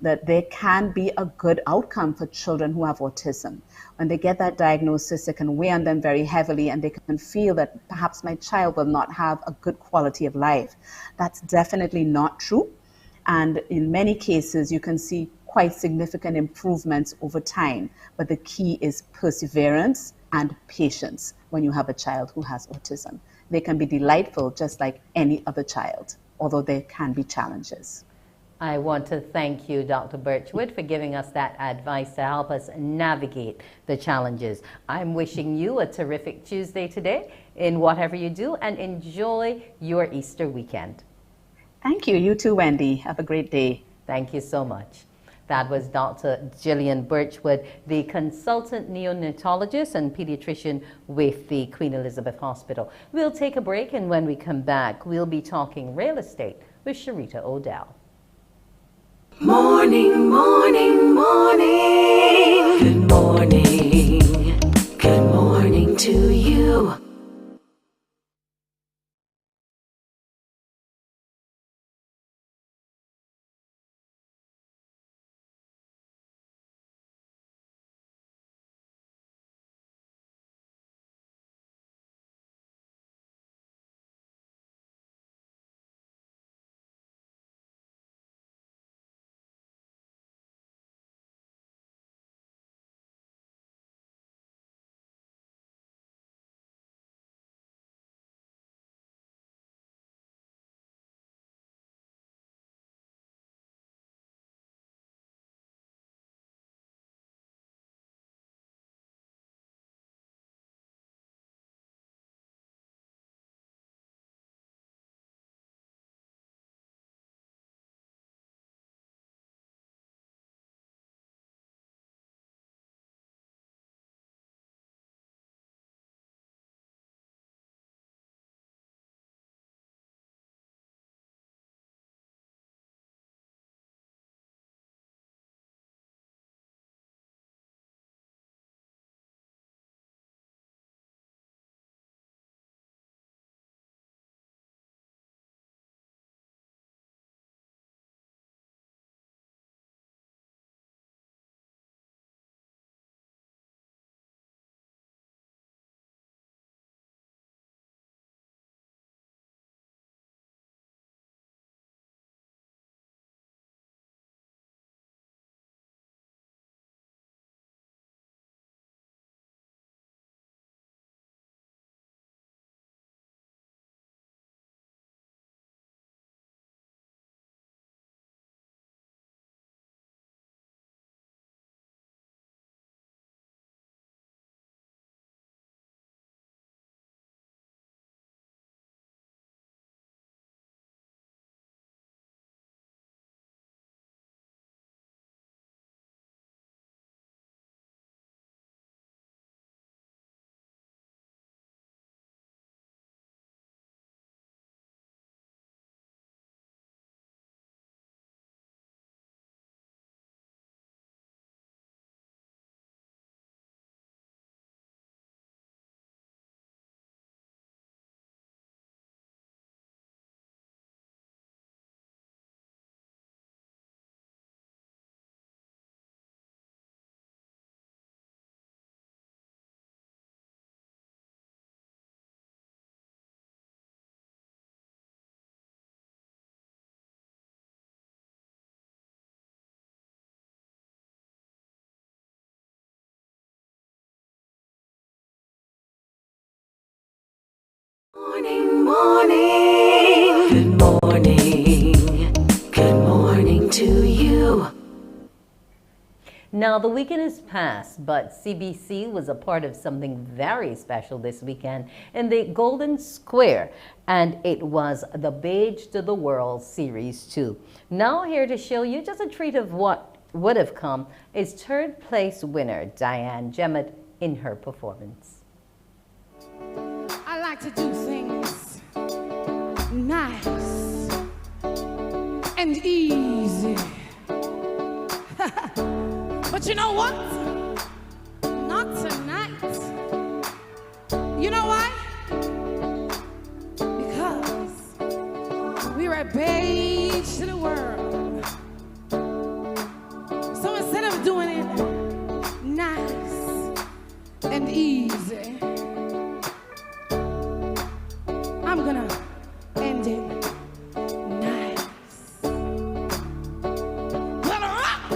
D: that there can be a good outcome for children who have autism. When they get that diagnosis, it can weigh on them very heavily, and they can feel that perhaps my child will not have a good quality of life. That's definitely not true. And in many cases, you can see quite significant improvements over time. But the key is perseverance and patience when you have a child who has autism. They can be delightful just like any other child, although there can be challenges.
G: I want to thank you, Dr. Birchwood, for giving us that advice to help us navigate the challenges. I'm wishing you a terrific Tuesday today in whatever you do, and enjoy your Easter weekend.
D: Thank you. You too, Wendy. Have a great day.
G: Thank you so much. That was Dr. Gillian Birchwood, the consultant neonatologist and pediatrician with the Queen Elizabeth Hospital. We'll take a break, and when we come back, we'll be talking real estate with Sharita O'Dell.
Q: Morning, morning, morning. Good morning. Good morning to you. Morning. Good morning. Good morning to you.
G: Now, the weekend is past, but CBC was a part of something very special this weekend in the Golden Square, and it was the Beige to the World Series 2. Now, here to show you just a treat of what would have come is third place winner Diane Jemmett in her performance.
F: I like to do things nice and easy. But you know what? Not tonight. You know why? Because we're a beige to the world. So instead of doing it nice and easy, I'm gonna end it nice. Well, rough.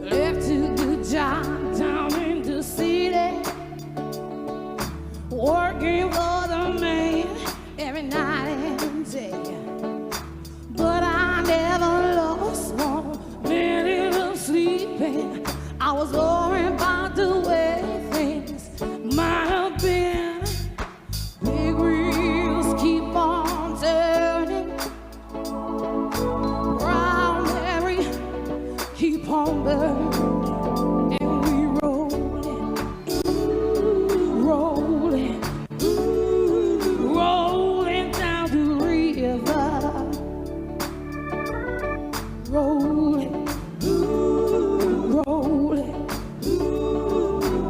F: Left a good job down in the city, working for the man every night and day. But I never lost 1 minute of sleeping. I was worried about the way things might have been. Big wheels keep on turning, round every keep on burning, and we rolling, rolling, rolling down the river, rolling, rolling,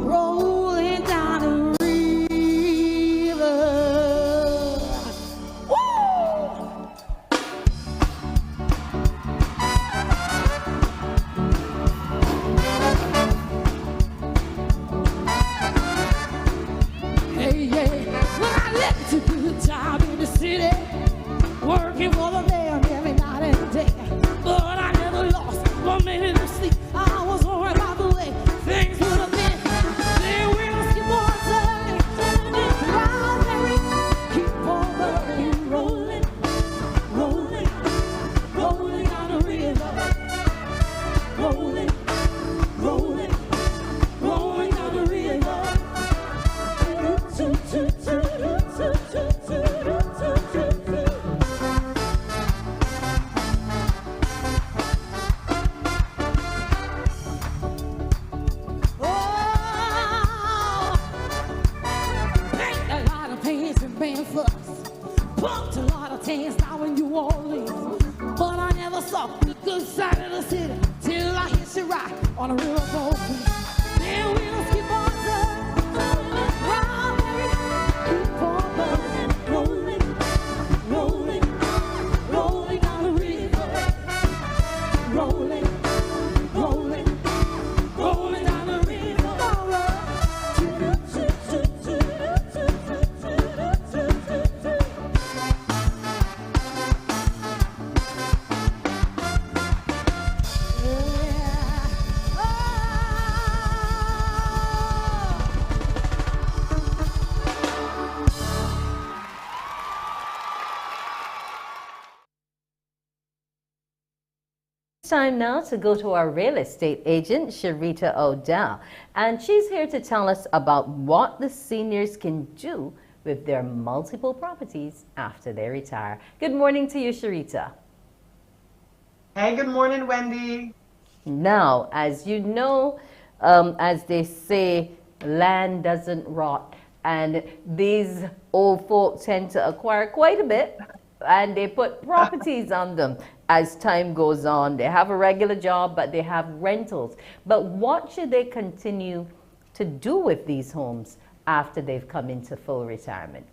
F: rolling down the river. Woo! Hey, yeah. When I left a good job in the city, working for the man every night and day. But I never lost 1 minute of sleep. I was worried about the way things would have been. Then we'll keep on turning, turning round and we keep on burning, rolling, rolling, rolling down the river, rolling, rolling, rolling down the river. Paint a lot of pains and band fuss. Pumped a lot of tans down in New Orleans. But I never saw the good side of the city till I hit you right on a riverboat. Then we'll keep on turning, round and keep on burning, rolling, rolling, rolling down the river, rolling, rolling, rolling down the river.
G: Time now to go to our real estate agent, Sharita O'Dell, and she's here to tell us about what the seniors can do with their multiple properties after they retire. Good morning to you, Sharita.
L: Hey, good morning, Wendy.
G: Now, as you know, as they say, land doesn't rot, and these old folk tend to acquire quite a bit, and they put properties on them as time goes on. They have a regular job, but they have rentals. But what should they continue to do with these homes after they've come into full retirement?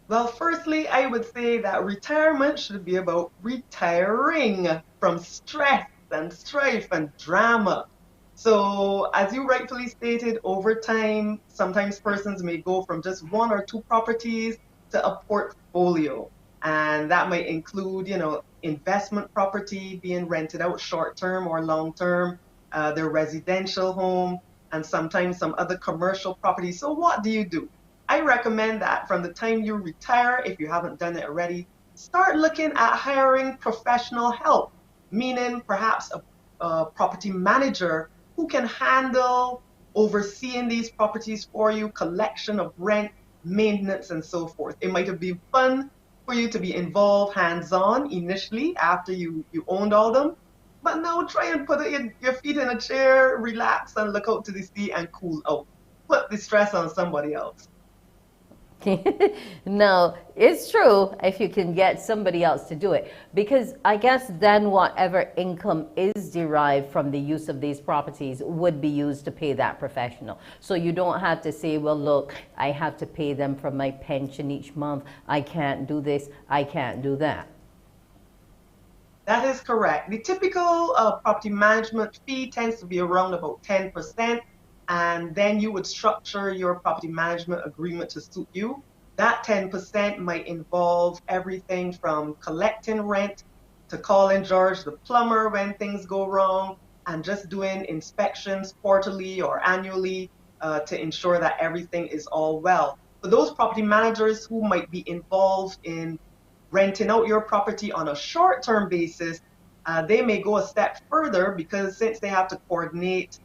L: Well, firstly, I would say that retirement should be about retiring from stress and strife and drama. So, as you rightfully stated, over time, sometimes persons may go from just 1 or 2 properties to a portfolio. And that might include, investment property being rented out short-term or long-term, their residential home, and sometimes some other commercial property. So what do? I recommend that from the time you retire, if you haven't done it already, start looking at hiring professional help, meaning perhaps a property manager who can handle overseeing these properties for you, collection of rent, maintenance, and so forth. It might have been fun for you to be involved hands-on initially after you owned all them, but now try and put your feet in a chair, relax, and look out to the sea and cool out. Put the stress on somebody else.
G: No, it's true if you can get somebody else to do it, because I guess then whatever income is derived from the use of these properties would be used to pay that professional. So you don't have to say, well, look, I have to pay them from my pension each month. I can't do this. I can't do that.
L: That is correct. The typical property management fee tends to be around about 10%. And then you would structure your property management agreement to suit you. That 10% might involve everything from collecting rent to calling George the plumber when things go wrong, and just doing inspections quarterly or annually to ensure that everything is all well. For those property managers who might be involved in renting out your property on a short-term basis, they may go a step further, because since they have to coordinate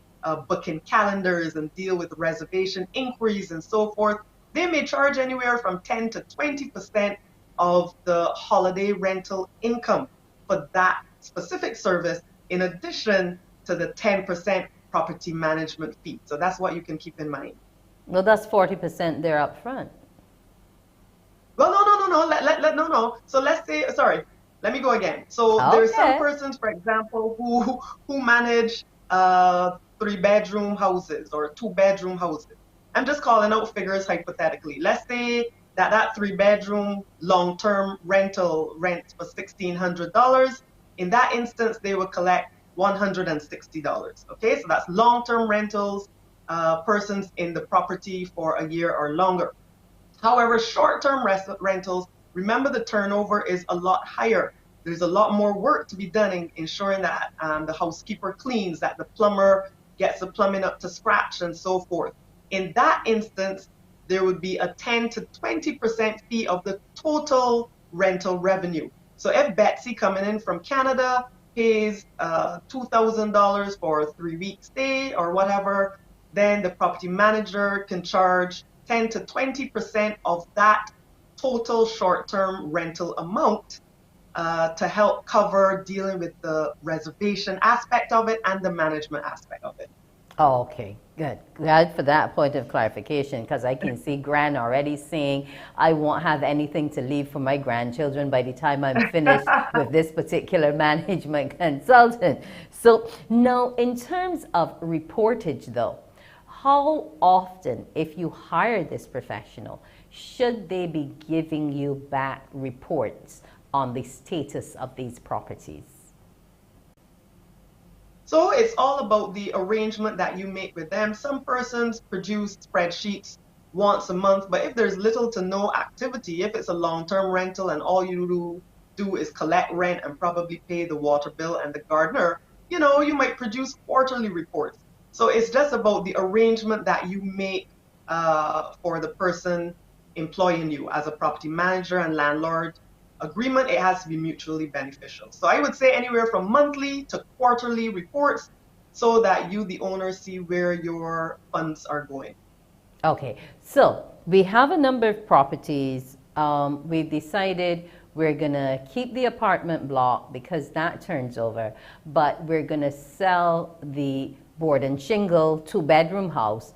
L: booking calendars and deal with reservation inquiries and so forth, they may charge anywhere from 10 to 20% of the holiday rental income for that specific service, in addition to the 10% property management fee. So that's what you can keep in mind.
G: Well, that's 40% there up front.
L: Well, no. So let's say, sorry, let me go again. So
G: Okay.
L: there are some persons, for example, who manage 3-bedroom houses or 2-bedroom houses. I'm just calling out figures hypothetically. Let's say that 3-bedroom long-term rental rents for $1,600. In that instance, they would collect $160. Okay, so that's long-term rentals, persons in the property for a year or longer. However, short-term rentals, remember the turnover is a lot higher. There's a lot more work to be done in ensuring that the housekeeper cleans, that the plumber gets the plumbing up to scratch, and so forth. In that instance, there would be a 10 to 20% fee of the total rental revenue. So if Betsy coming in from Canada pays $2,000 for a 3-week stay or whatever, then the property manager can charge 10 to 20% of that total short-term rental amount to help cover dealing with the reservation aspect of it and the management aspect of it.
G: Oh, okay, good. Glad for that point of clarification, because I can see Gran already saying, I won't have anything to leave for my grandchildren by the time I'm finished with this particular management consultant. So now, in terms of reportage though, how often, if you hire this professional, should they be giving you back reports on the status of these properties?
L: So it's all about the arrangement that you make with them. Some persons produce spreadsheets once a month, but if there's little to no activity, if it's a long-term rental and all you do is collect rent and probably pay the water bill and the gardener, you might produce quarterly reports. So it's just about the arrangement that you make for the person employing you as a property manager and landlord agreement. It has to be mutually beneficial. So I would say anywhere from monthly to quarterly reports, so that you, the owner, see where your funds are going.
G: Okay, so we have a number of properties. We've decided we're gonna keep the apartment block because that turns over, but we're gonna sell the board and shingle 2-bedroom house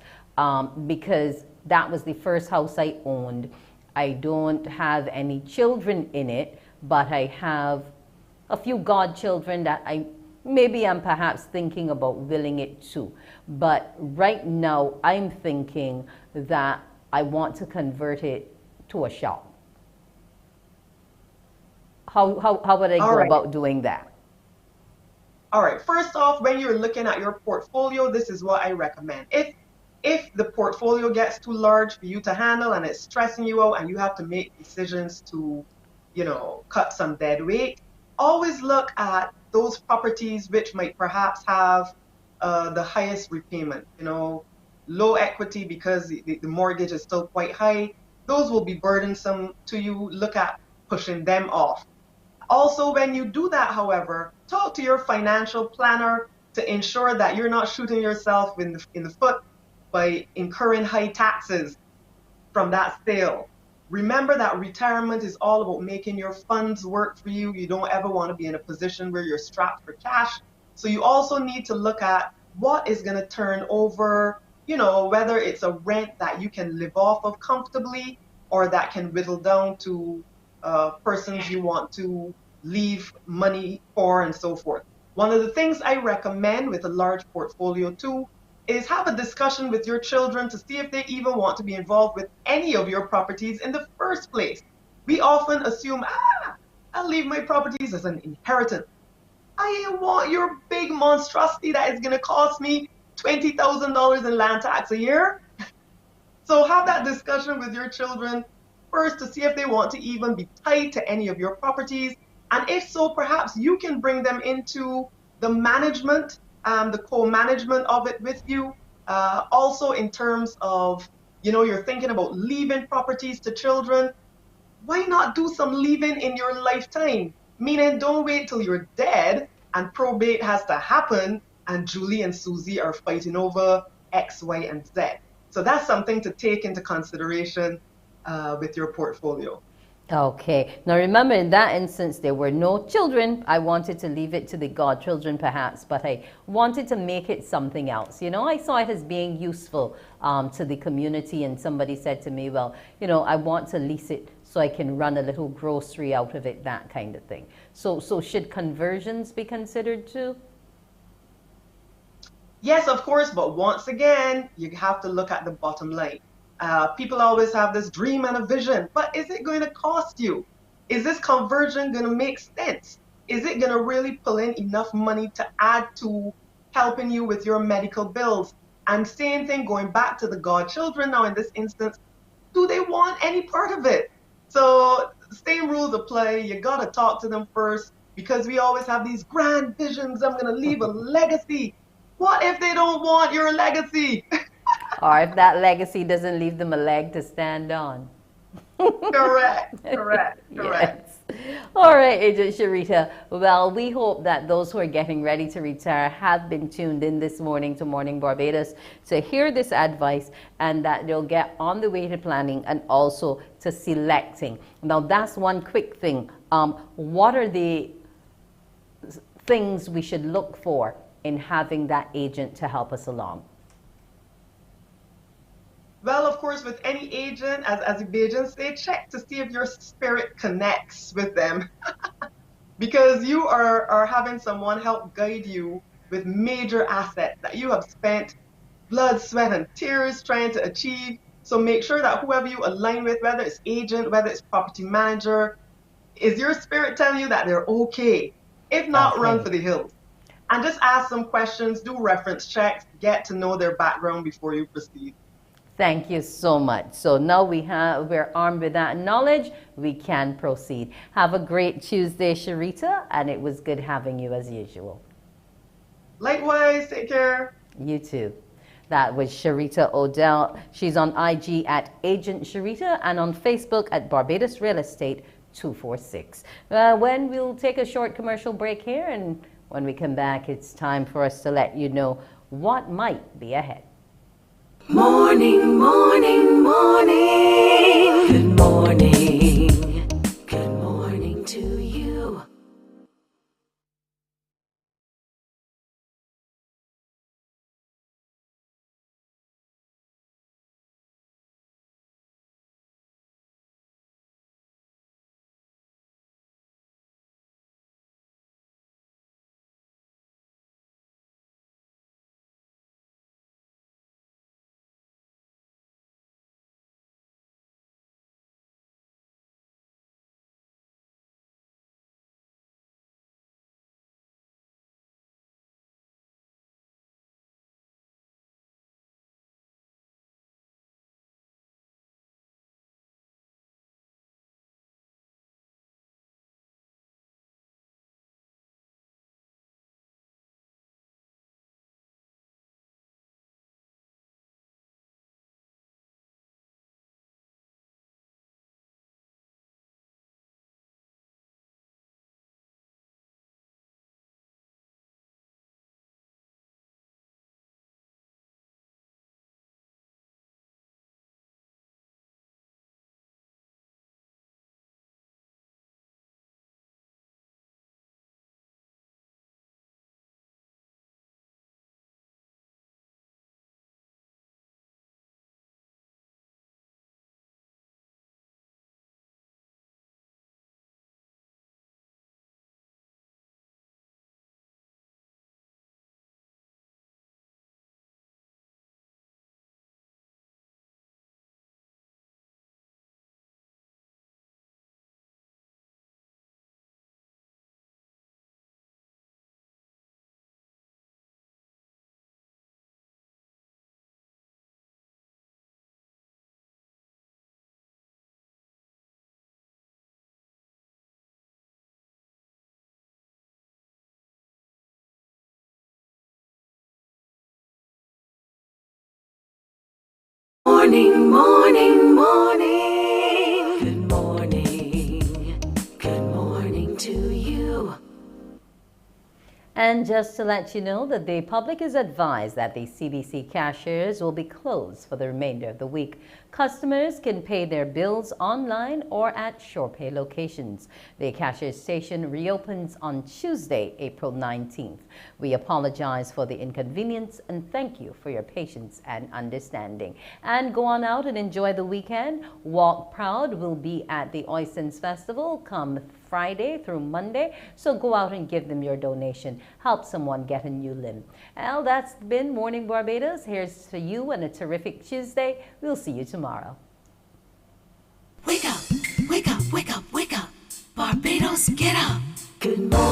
G: because that was the first house I owned. I don't have any children in it, but I have a few godchildren that I'm perhaps thinking about willing it to. But right now I'm thinking that I want to convert it to a shop. How would I go about doing that?
L: All right, first off, when you're looking at your portfolio, this is what I recommend. If the portfolio gets too large for you to handle and it's stressing you out and you have to make decisions to cut some dead weight. Always look at those properties which might perhaps have the highest repayment, low equity because the mortgage is still quite high. Those will be burdensome to you. Look at pushing them off. Also, when you do that, however, talk to your financial planner to ensure that you're not shooting yourself in the foot by incurring high taxes from that sale. Remember that retirement is all about making your funds work for you. You don't ever want to be in a position where you're strapped for cash. So you also need to look at what is going to turn over, whether it's a rent that you can live off of comfortably or that can whittle down to persons you want to leave money for and so forth. One of the things I recommend with a large portfolio too is have a discussion with your children to see if they even want to be involved with any of your properties in the first place. We often assume, I'll leave my properties as an inheritance. I want your big monstrosity that is going to cost me $20,000 in land tax a year. So have that discussion with your children first to see if they want to even be tied to any of your properties. And if so, perhaps you can bring them into the management, the co-management of it with you. Also in terms of, you're thinking about leaving properties to children. Why not do some leaving in your lifetime? Meaning don't wait till you're dead and probate has to happen and Julie and Susie are fighting over X, Y, and Z. So that's something to take into consideration with your portfolio.
G: Okay. Now remember, in that instance, there were no children. I wanted to leave it to the godchildren, perhaps, but I wanted to make it something else. I saw it as being useful to the community, and somebody said to me, well, I want to lease it so I can run a little grocery out of it, that kind of thing. So should conversions be considered too?
L: Yes, of course, but once again, you have to look at the bottom line. People always have this dream and a vision, but is it going to cost you? Is this conversion going to make sense? Is it going to really pull in enough money to add to helping you with your medical bills? And same thing, going back to the godchildren now in this instance, do they want any part of it? So same rules apply. You got to talk to them first because we always have these grand visions. I'm going to leave a legacy. What if they don't want your legacy?
G: Or if that legacy doesn't leave them a leg to stand on.
L: Correct.
G: Yes. All right, Agent Sharita. Well, we hope that those who are getting ready to retire have been tuned in this morning to Morning Barbados to hear this advice, and that they'll get on the way to planning and also to selecting. Now, that's one quick thing. What are the things we should look for in having that agent to help us along?
L: Well, of course, with any agent, as the agents say, check to see if your spirit connects with them. Because you are having someone help guide you with major assets that you have spent blood, sweat, and tears trying to achieve. So make sure that whoever you align with, whether it's agent, whether it's property manager, is your spirit telling you that they're okay? If not, run for the hills. And just ask some questions, do reference checks, get to know their background before you proceed.
G: Thank you so much. So now we're armed with that knowledge, we can proceed. Have a great Tuesday, Sharita, and it was good having you as usual.
L: Likewise, take care.
G: You too. That was Sharita Odell. She's on IG at Agent Sharita and on Facebook at Barbados Real Estate 246. When we'll take a short commercial break here, and when we come back, it's time for us to let you know what might be ahead.
Q: Morning, morning, morning. Good morning. Good morning to you. morning, morning, morning. Good morning. Good morning to you.
G: And just to let you know that the public is advised that the CBC cashiers will be closed for the remainder of the week. Customers can pay their bills online or at SurePay locations. The cashier station reopens on Tuesday, April 19th. We apologize for the inconvenience and thank you for your patience and understanding. And go on out and enjoy the weekend. Walk Proud will be at the Oysons Festival come Friday through Monday, so go out and give them your donation. Help someone get a new limb. Well, that's been Morning Barbados. Here's to you and a terrific Tuesday. We'll see you tomorrow.
Q: Wake up, wake up, wake up, wake up. Barbados, get up. Good morning.